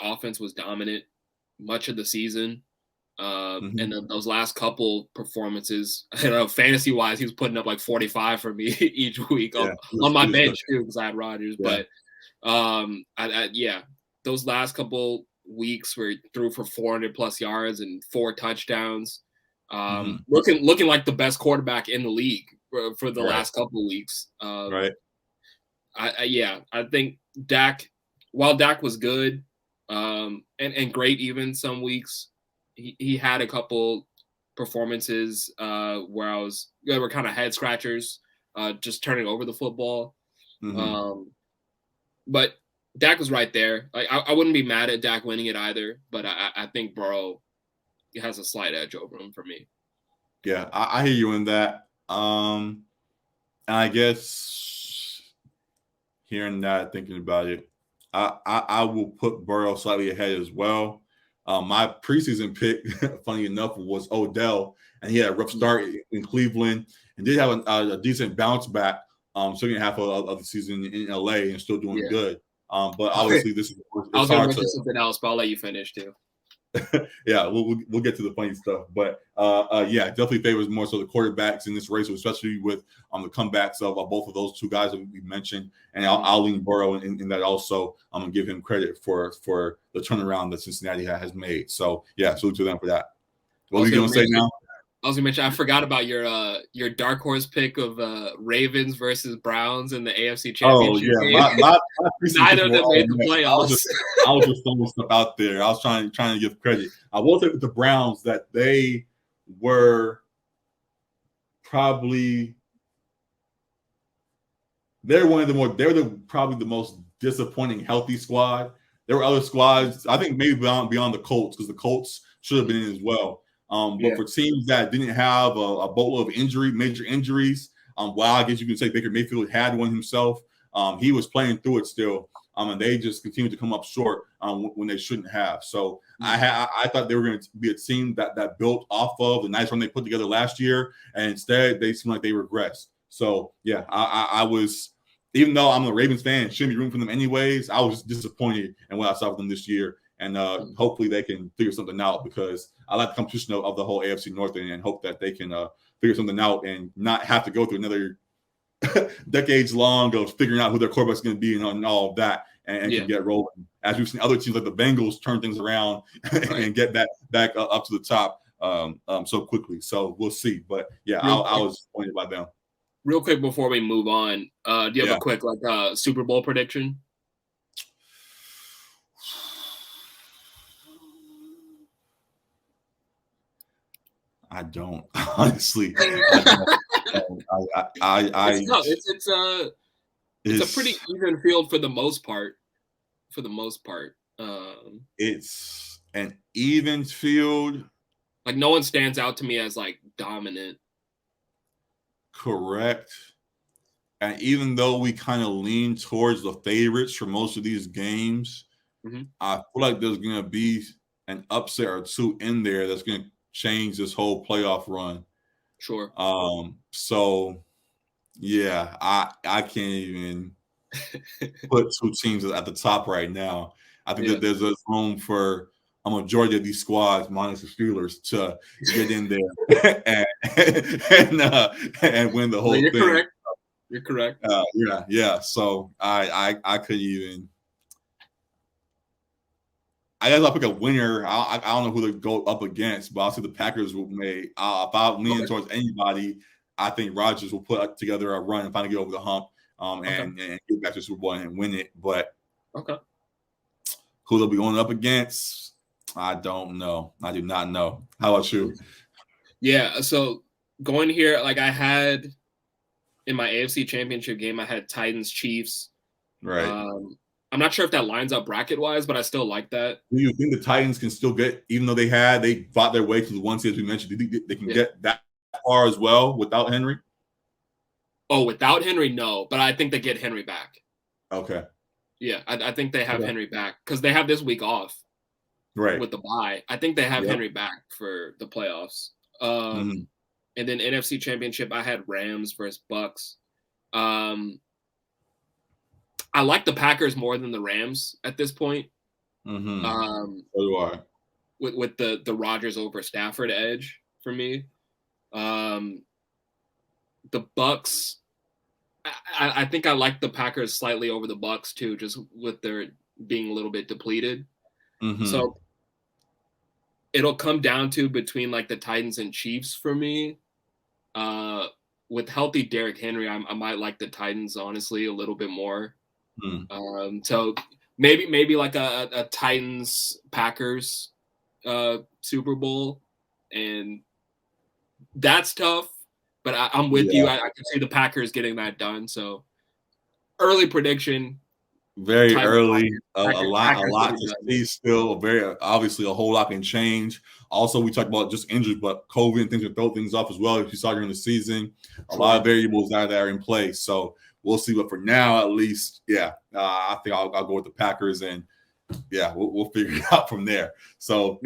offense was dominant much of the season. And then those last couple performances, fantasy wise, he was putting up like 45 for me each week on my bench too, because I had Rodgers. But those last couple weeks where he threw for 400 plus yards and 4 touchdowns, looking like the best quarterback in the league for the last couple of weeks. I think Dak, while Dak was good and great even some weeks, he had a couple performances where were kind of head scratchers, just turning over the football. But Dak was right there. Like I wouldn't be mad at Dak winning it either, but I think Burrow has a slight edge over him for me. Yeah, I hear you in that. And I guess hearing that, thinking about it, I will put Burrow slightly ahead as well. My preseason pick, funny enough, was Odell, and he had a rough start in Cleveland and did have a decent bounce back second half of the season in LA and still doing good. But obviously, this is I was going to mention something else, but I'll let you finish too. Yeah, we'll get to the funny stuff, but yeah, definitely favors more so the quarterbacks in this race, especially with the comebacks of both of those two guys that we mentioned, and I'll lean Burrow in that also. I'm gonna give him credit for the turnaround that Cincinnati has made. So yeah, salute to them for that. What are you gonna say now? I was gonna mention I forgot about your dark horse pick of Ravens versus Browns in the AFC Championship. Oh yeah, my neither of them made the playoffs. I was just throwing stuff out there. I was trying to give credit. I will say with the Browns that they were probably probably the most disappointing healthy squad. There were other squads, I think maybe beyond the Colts, because the Colts should have been in as well. But for teams that didn't have a boatload of major injuries, while I guess you can say Baker Mayfield had one himself, he was playing through it still, and they just continued to come up short when they shouldn't have. So I thought they were going to be a team that built off of the nice run they put together last year, and instead they seemed like they regressed. So yeah, I was, even though I'm a Ravens fan, shouldn't be rooting for them anyways, I was disappointed in what I saw from them this year. And hopefully they can figure something out, because I like the competition of the whole AFC North, and hope that they can figure something out and not have to go through another decades long of figuring out who their quarterback's going to be and all of that, and can get rolling. As we've seen other teams like the Bengals turn things around and get that back up to the top so quickly. So we'll see. But yeah, I was disappointed by them. Real quick before we move on, do you have a quick Super Bowl prediction? I don't, honestly. It's a pretty even field for the most part. It's an even field. Like, no one stands out to me as like dominant. Correct. And even though we kind of lean towards the favorites for most of these games, I feel like there's going to be an upset or two in there that's going to change this whole playoff run. Sure. So yeah, I can't even put two teams at the top right now. I think that there's a room for a majority of these squads, minus the Steelers, to get in there and win the whole thing. Correct. You're correct. Yeah. So I could even. I guess I'll pick a winner. I don't know who to go up against, but I'll see the Packers will make. If I'm leaning towards anybody, I think Rodgers will put together a run and finally get over the hump, and get back to the Super Bowl and win it. But who they'll be going up against, I don't know. I do not know. How about you? Yeah. So going here, like I had in my AFC Championship game, I had Titans Chiefs. Right. I'm not sure if that lines up bracket-wise, but I still like that. Do you think the Titans can still get, even though they fought their way to the 1 seed as we mentioned, do you think they can get that far as well without Henry? Oh, without Henry, no. But I think they get Henry back. Okay. Yeah, I think they have Henry back because they have this week off. Right. With the bye. I think they have Henry back for the playoffs. And then NFC Championship, I had Rams versus Bucks. I like the Packers more than the Rams at this point. So do I. With the Rodgers over Stafford edge for me. The Bucks, I think I like the Packers slightly over the Bucks too, just with their being a little bit depleted. So it'll come down to between like the Titans and Chiefs for me. With healthy Derrick Henry, I might like the Titans honestly a little bit more. So maybe like a Titans Packers Super Bowl, and that's tough. But I'm with you. I can see the Packers getting that done. So early prediction. Very early, a lot to see still. Very obviously, a whole lot can change. Also, we talked about just injuries, but COVID and things will throw things off as well. If you saw during the season, a lot of variables that are in play. So we'll see. But for now, at least, I think I'll go with the Packers and we'll figure it out from there. So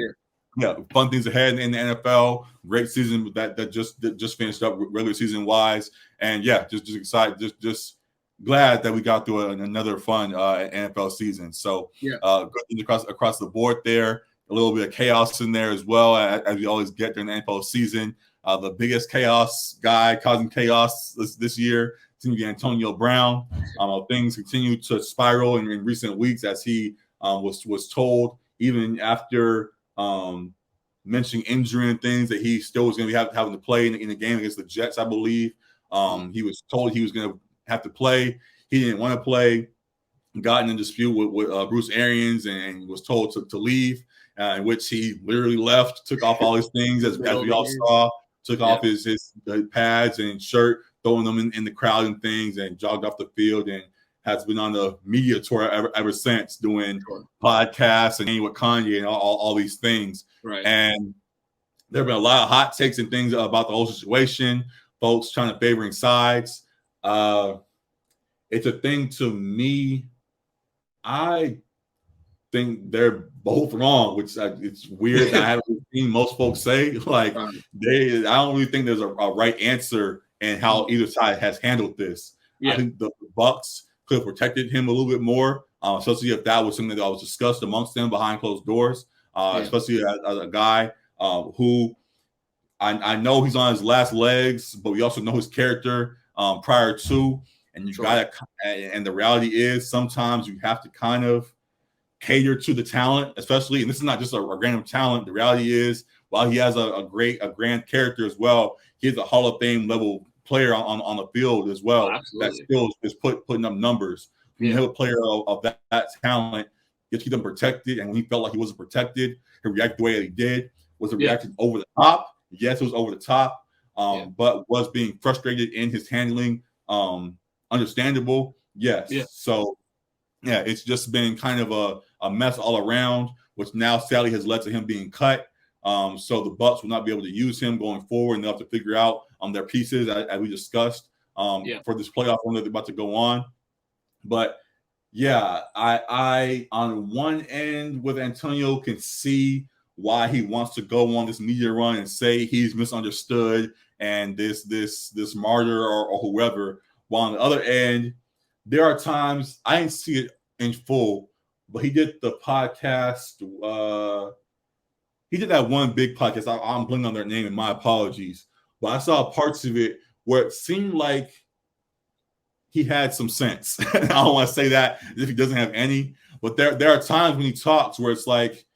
fun things ahead in the NFL. Great season that just finished up regular season wise, and just excited, just glad that we got through another fun NFL season. So good things across the board there. A little bit of chaos in there as well, as we always get during the NFL season. The biggest chaos guy causing chaos this year seems to be Antonio Brown. Things continue to spiral in recent weeks, as he was told, even after mentioning injury and things, that he still was going to be having to play in the game against the Jets, I believe. He was told he was going to have to play. He didn't want to play. Got in a dispute with Bruce Arians and was told to leave, in which he literally left, took off all his things, as we all saw, took off his pads and shirt, throwing them in the crowd and things, and jogged off the field, and has been on the media tour ever since, doing podcasts and with Kanye and all these things. Right. And there have been a lot of hot takes and things about the whole situation, folks trying to favoring sides. It's a thing to me. I think they're both wrong, which it's weird. I haven't seen most folks say I don't really think there's a right answer in how either side has handled this. I think the Bucks could have protected him a little bit more, especially if that was something that was discussed amongst them behind closed doors. Especially as a guy who I know he's on his last legs, but we also know his character prior to. And you got to, and the reality is sometimes you have to kind of cater to the talent, especially, and this is not just a random talent. The reality is, while he has a grand character as well, he's a Hall of Fame level player on the field as well. That still is putting up numbers. When you have a player of that talent, you have to keep them protected. And when he felt like he wasn't protected, he reacted the way that he did. Was it reacting over the top? Yes, it was over the top, but was being frustrated in his handling. Understandable, yes. So, it's just been kind of a mess all around, which now sadly has led to him being cut. So the Bucks will not be able to use him going forward, and they'll have to figure out their pieces, as we discussed, for this playoff run that they're about to go on. But I on one end with Antonio can see why he wants to go on this media run and say he's misunderstood and this martyr or whoever. While on the other end, there are times I didn't see it in full, but he did the podcast. He did that one big podcast. I'm blanking on their name, and my apologies. But I saw parts of it where it seemed like he had some sense. I don't want to say that if he doesn't have any, but there are times when he talks where it's like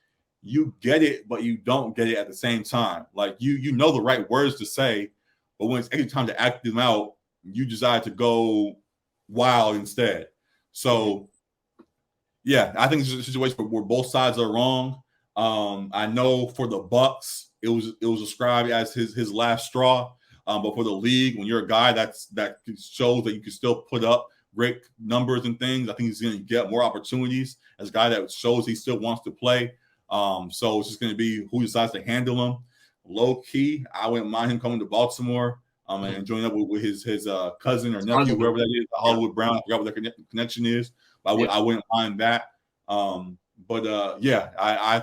you get it, but you don't get it at the same time. Like you know the right words to say, but when it's any time to act them out, you decide to go wild instead. So, I think it's a situation where both sides are wrong. I know for the Bucks, it was described as his last straw. But for the league, when you're a guy that shows that you can still put up great numbers and things, I think he's going to get more opportunities as a guy that shows he still wants to play. So it's just going to be who decides to handle him. Low key, I wouldn't mind him coming to Baltimore. And joining up with his cousin or nephew, whoever that is, Hollywood Brown. I forgot what their connection is, but I wouldn't mind that. I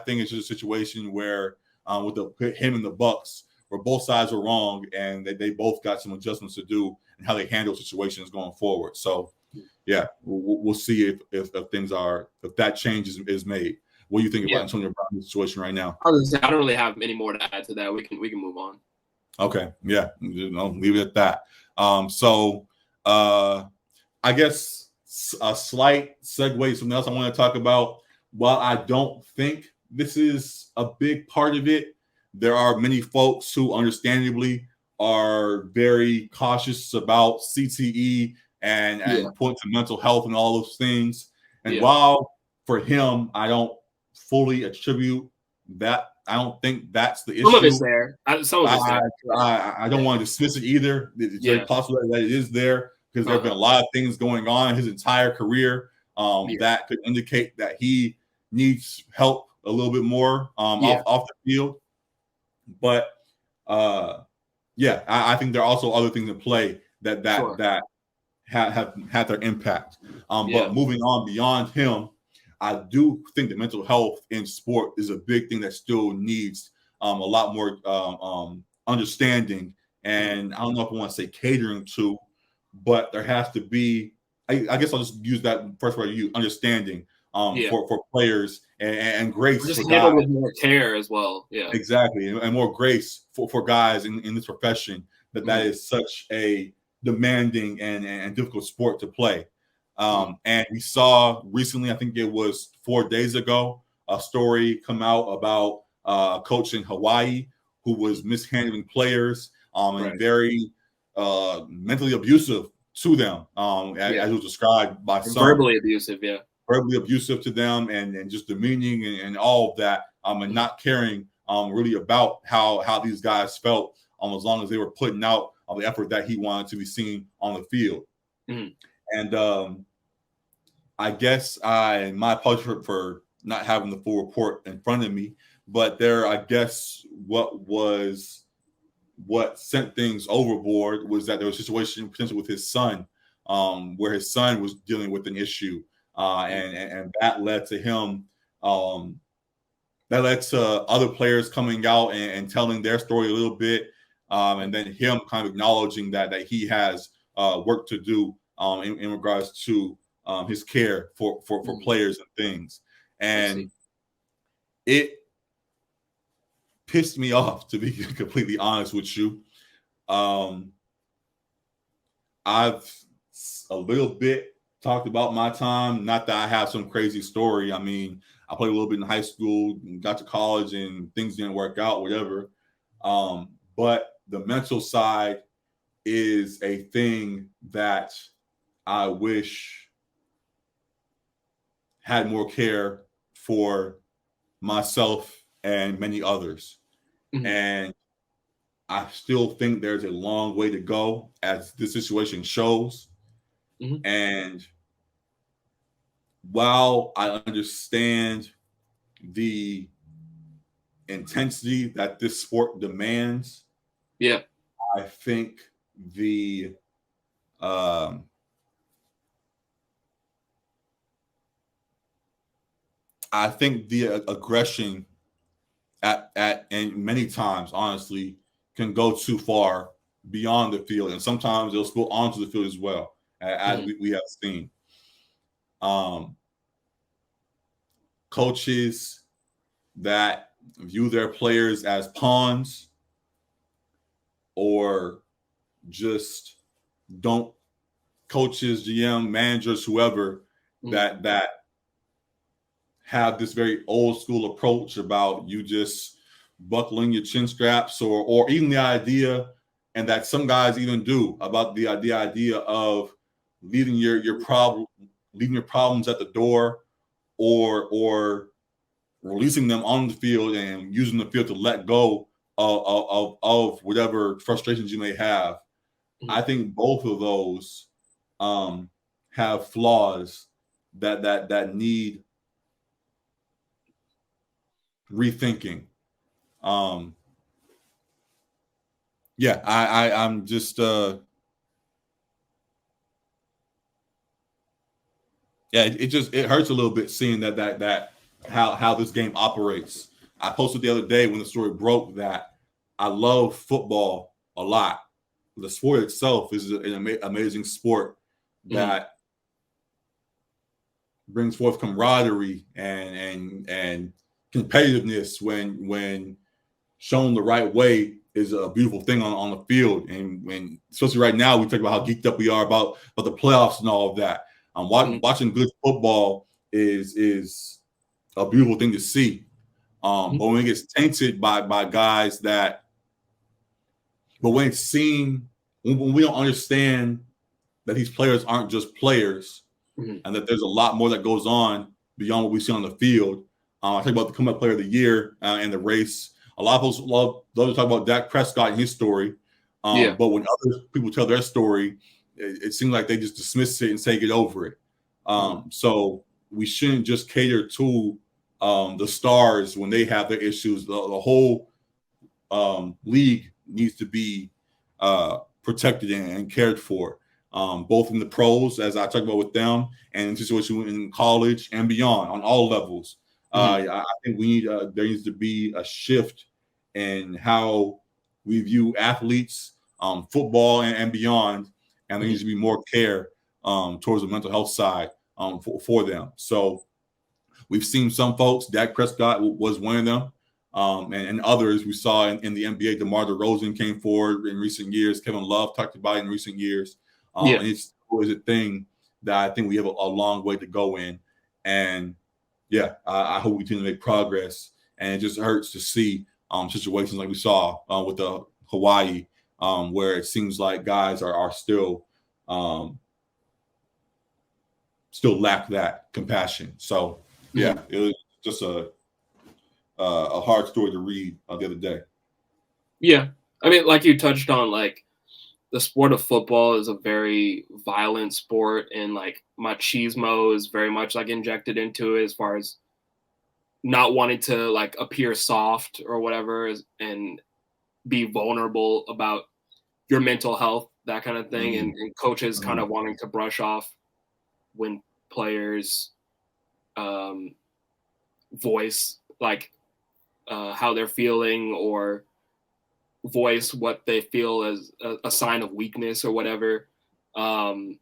think it's just a situation where with him and the Bucks, where both sides are wrong and they both got some adjustments to do and how they handle situations going forward. So, we'll see if that change is made. What do you think about Antonio Brown's situation right now? I don't really have any more to add to that. We can move on. Okay. Yeah. Leave it at that. I guess a slight segue, something else I want to talk about. While I don't think this is a big part of it, there are many folks who understandably are very cautious about CTE and point to mental health and all those things. And while for him, I don't fully attribute that. I don't think that's the issue. Some of it's there. I don't want to dismiss it either. It's very possible that it is there because there have been a lot of things going on in his entire career that could indicate that he needs help a little bit more off the field. But I think there are also other things in play that have had their impact. But moving on beyond him, I do think that mental health in sport is a big thing that still needs a lot more understanding. And I don't know if I want to say catering to, but there has to be, I guess I'll just use that first word you understanding for players and grace just for handle guys. with more care as well. Yeah, exactly, and more grace for guys in this profession that is such a demanding and difficult sport to play. And we saw recently, I think it was 4 days ago, a story come out about a coach in Hawaii who was mishandling players and very mentally abusive to them, as was described by some. Verbally abusive, verbally abusive to them and just demeaning and all of that, and not caring really about how these guys felt as long as they were putting out the effort that he wanted to be seen on the field. And I guess my apology for not having the full report in front of me, but there, I guess what sent things overboard was that there was a situation potentially with his son, where his son was dealing with an issue. And that led to him, that led to other players coming out and telling their story a little bit. And then him kind of acknowledging that he has work to do in regards to his care for players and things. And it pissed me off, to be completely honest with you. I've a little bit talked about my time. Not that I have some crazy story. I mean, I played a little bit in high school, got to college, and things didn't work out, whatever. But the mental side is a thing that I wish had more care for myself and many others. And I still think there's a long way to go, as this situation shows. And while I understand the intensity that this sport demands, I think the aggression and many times, honestly, can go too far beyond the field, and sometimes they'll spill onto the field as well, as we have seen. Coaches that view their players as pawns, or just don't, coaches, GM, managers, whoever, that have this very old school approach about you just buckling your chin straps, or even the idea, and that some guys even do, about the idea of leaving your problems at the door, or releasing them on the field and using the field to let go of whatever frustrations you may have. I think both of those have flaws that need rethinking. I'm just it hurts a little bit seeing that how this game operates. I posted the other day when the story broke that I love football a lot. The sport itself is an amazing sport that brings forth camaraderie and competitiveness when shown the right way is a beautiful thing on the field. And when, especially right now, we talk about how geeked up we are about the playoffs and all of that. Watching good football is a beautiful thing to see. But when it gets tainted by guys that, but when it's seen, when we don't understand that these players aren't just players, and that there's a lot more that goes on beyond what we see on the field. I talk about the comeback player of the year and the race. A lot of folks love to talk about Dak Prescott and his story. But when other people tell their story, it seems like they just dismiss it and say, get over it. So we shouldn't just cater to the stars when they have their issues. The whole league needs to be protected and cared for. both in the pros, as I talked about with them, and in situation in college and beyond on all levels. I think we need there needs to be a shift in how we view athletes, football and beyond, and there needs to be more care towards the mental health side for them. So we've seen some folks. Dak Prescott was one of them. And others we saw in the NBA. DeMar DeRozan came forward in recent years. Kevin Love talked about it in recent years. And it's always a thing that I think we have a long way to go in. And I hope we continue to make progress. And it just hurts to see situations like we saw with the Hawaii, where it seems like guys are still lack that compassion. So it was just a hard story to read the other day. Yeah. I mean, like you touched on, like the sport of football is a very violent sport, and like machismo is very much like injected into it as far as not wanting to like appear soft or whatever and be vulnerable about your mental health, that kind of thing. And coaches kind of wanting to brush off when players voice like how they're feeling or voice what they feel as a sign of weakness or whatever. And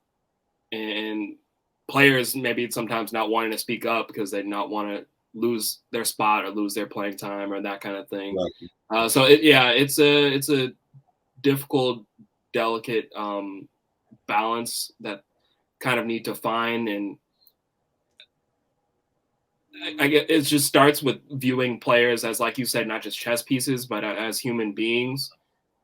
players maybe sometimes not wanting to speak up because they not want to lose their spot or lose their playing time or that kind of thing. So it's a difficult, delicate balance that kind of need to find. And I guess it just starts with viewing players as, like you said, not just chess pieces, but as human beings.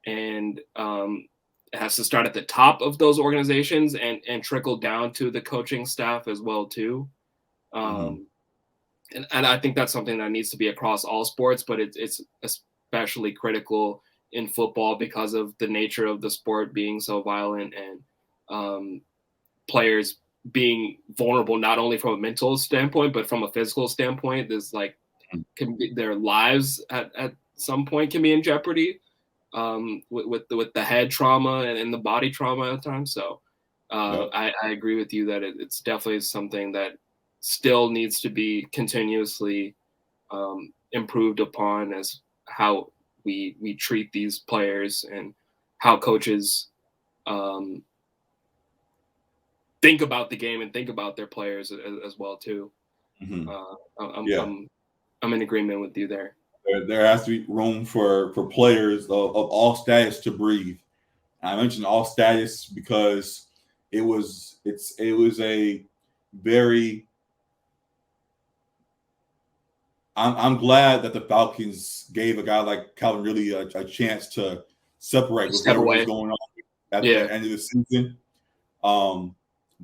And it has to start at the top of those organizations and trickle down to the coaching staff as well too. And I think that's something that needs to be across all sports, but it's especially critical in football because of the nature of the sport being so violent and players being vulnerable, not only from a mental standpoint, but from a physical standpoint. There's like their lives at some point can be in jeopardy with the head trauma and the body trauma at times. So I agree with you that it's definitely something that still needs to be continuously improved upon as how we treat these players and how coaches think about the game and think about their players as well too. I'm in agreement with you there. There has to be room for players of all status to breathe. I mentioned all status because it was a very. I'm glad that the Falcons gave a guy like Calvin Ridley a chance to separate with whatever was going on at the end of the season.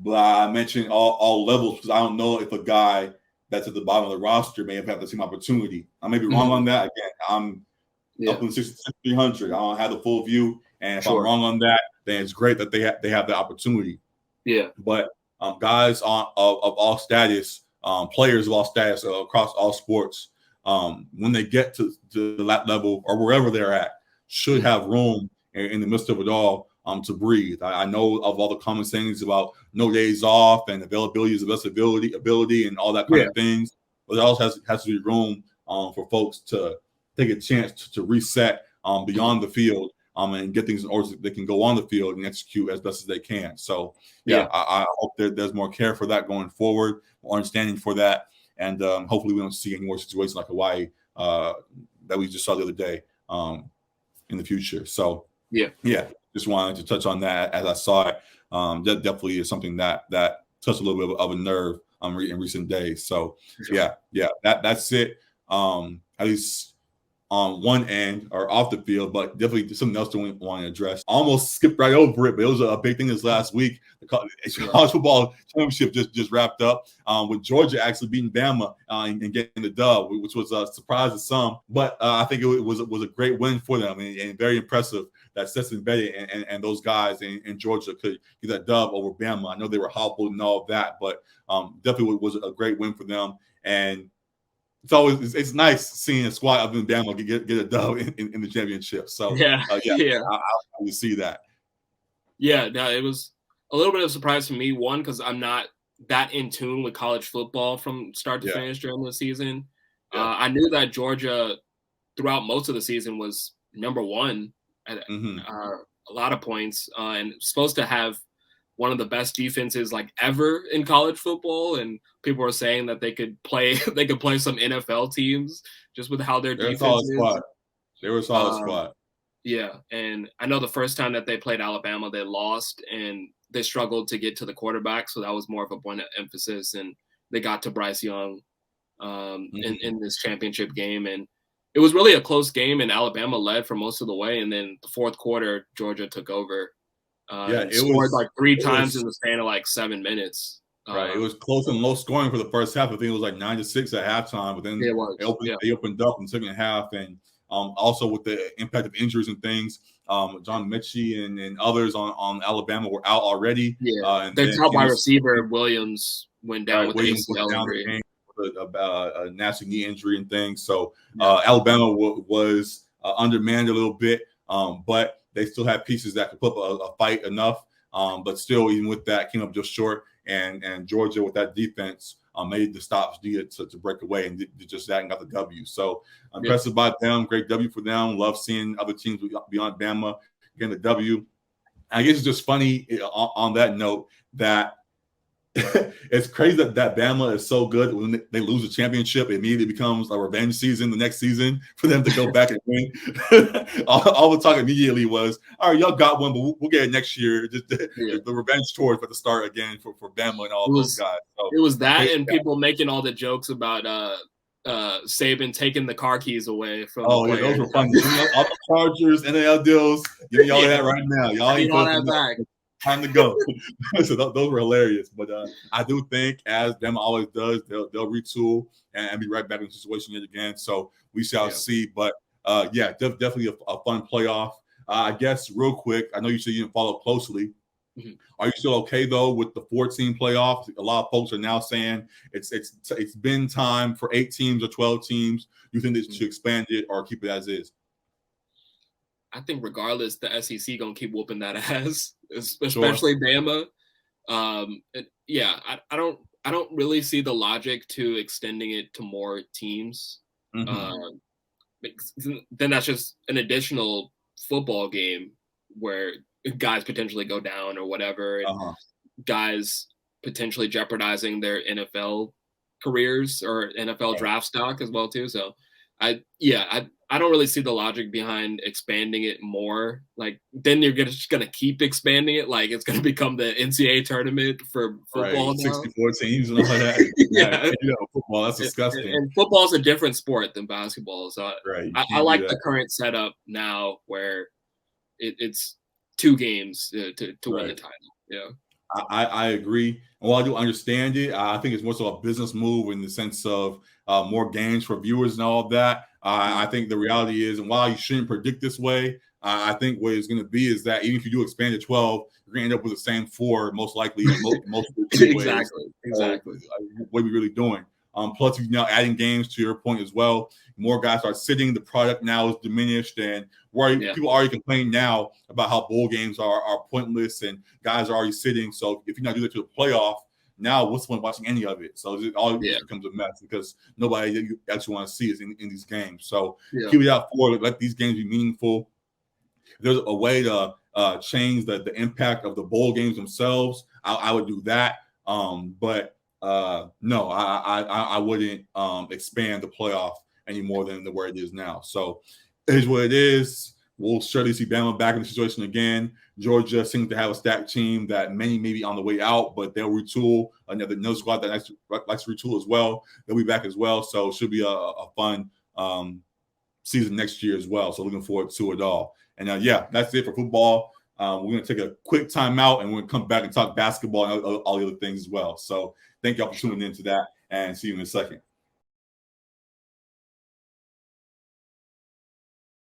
But I mentioned all levels because I don't know if a guy that's at the bottom of the roster may have had the same opportunity. I may be wrong on that. Again, I'm up in 6,300. I don't have the full view, and if I'm wrong on that, then it's great that they have the opportunity. Yeah. But guys of all status, players of all status across all sports, when they get to that level or wherever they're at, should have room in the midst of it all to breathe. I know of all the common sayings about no days off and availability is the best ability and all that kind of things. But there also has to be room for folks to take a chance to reset beyond the field and get things in order so they can go on the field and execute as best as they can. So, I hope there's more care for that going forward, more understanding for that. And hopefully we don't see any more situations like Hawaii that we just saw the other day in the future. So, just wanted to touch on that as I saw it. That definitely is something that touched a little bit of a nerve in recent days. So, that's it. At least on one end or off the field, but definitely something else we want to address. Almost skipped right over it, but it was a big thing this last week. The college football championship just wrapped up with Georgia actually beating Bama and getting the dub, which was a surprise to some. But I think it was a great win for them and very impressive that Stetson Bennett and those guys in Georgia could get that dub over Bama. I know they were hobbled and all of that, but definitely was a great win for them. And it's nice seeing a squad of Bama get a dub in the championship. So I see that. Yeah, no, it was a little bit of a surprise for me. One, because I'm not that in tune with college football from start to finish during the season. I knew that Georgia, throughout most of the season, was number one at a lot of points, and supposed to have one of the best defenses like ever in college football. And people were saying that they could play some NFL teams just with how their defense is. They were a solid squad. Yeah, and I know the first time that they played Alabama, they lost and they struggled to get to the quarterback, so that was more of a point of emphasis. And they got to Bryce Young in this championship game, and it was really a close game. And Alabama led for most of the way, and then the fourth quarter, Georgia took over. It scored like three times in the span of like 7 minutes. Right, it was close and low scoring for the first half. I think it was like 9-6 at halftime, but then they opened up in the second half, and also with the impact of injuries and things, John Mechie and others on Alabama were out already. And their top wide receiver Williams went down with the ACL injury, a nasty knee injury and things. So Alabama was undermanned a little bit, but they still had pieces that could put up a fight enough. But still, even with that, came up just short. And Georgia with that defense made the stops needed to break away and did just that and got the W. So impressive by them. Great W for them. Love seeing other teams beyond Bama getting the W. I guess it's just funny on that note that it's crazy that Bama is so good when they lose a championship. It immediately becomes a revenge season the next season for them to go back and win. all the talk immediately was, all right, y'all got one, but we'll get it next year. Just the revenge tour for the start again for Bama and all those guys. So, it was that and people making all the jokes about Saban taking the car keys away from the players. Those were fun. All the Chargers, NIL deals, give me all that right now. Y'all ain't all that back. Time to go. So those were hilarious. But I do think, as Bama always does, they'll retool and be right back in the situation yet again. So we shall see. But definitely a fun playoff. I guess real quick, I know you said you didn't follow closely. Are you still okay though with the 14 playoffs? A lot of folks are now saying it's been time for 8 teams or 12 teams. You think they should expand it or keep it as is? I think regardless, the SEC gonna keep whooping that ass, especially Bama. I don't really see the logic to extending it to more teams. Then that's just an additional football game where guys potentially go down or whatever, and guys potentially jeopardizing their NFL careers or NFL draft stock as well too. So I don't really see the logic behind expanding it more. Like then you're just gonna keep expanding it. Like it's gonna become the NCAA tournament for football. 64 teams and all that. Football, that's disgusting. And football is a different sport than basketball. So I like the current setup now where it's 2 games to win the title. Yeah. I agree. And while I do understand it, I think it's more so a business move in the sense of more games for viewers and all of that. I think the reality is, and while you shouldn't predict this way, I think what it's going to be is that even if you do expand to 12, you're going to end up with the same 4, most likely. Most exactly. What are we really doing? Plus, you're now adding games to your point as well. More guys are sitting. The product now is diminished, and people already complain now about how bowl games are pointless and guys are already sitting. So if you're not doing it to the playoff, now what's the point watching any of it? So it all becomes a mess because nobody that you actually want to see is in these games. So keep it out forward. Let these games be meaningful. If there's a way to change the impact of the bowl games themselves, I would do that. But no, I wouldn't expand the playoff any more than where it is now. So it is what it is. We'll surely see Bama back in the situation again. Georgia seems to have a stacked team that many may be on the way out, but they'll retool. Another squad that likes to retool as well. They'll be back as well. So it should be a fun season next year as well. So looking forward to it all. And that's it for football. We're going to take a quick timeout and we're going to come back and talk basketball and all the other things as well. So thank y'all for tuning into that and see you in a second.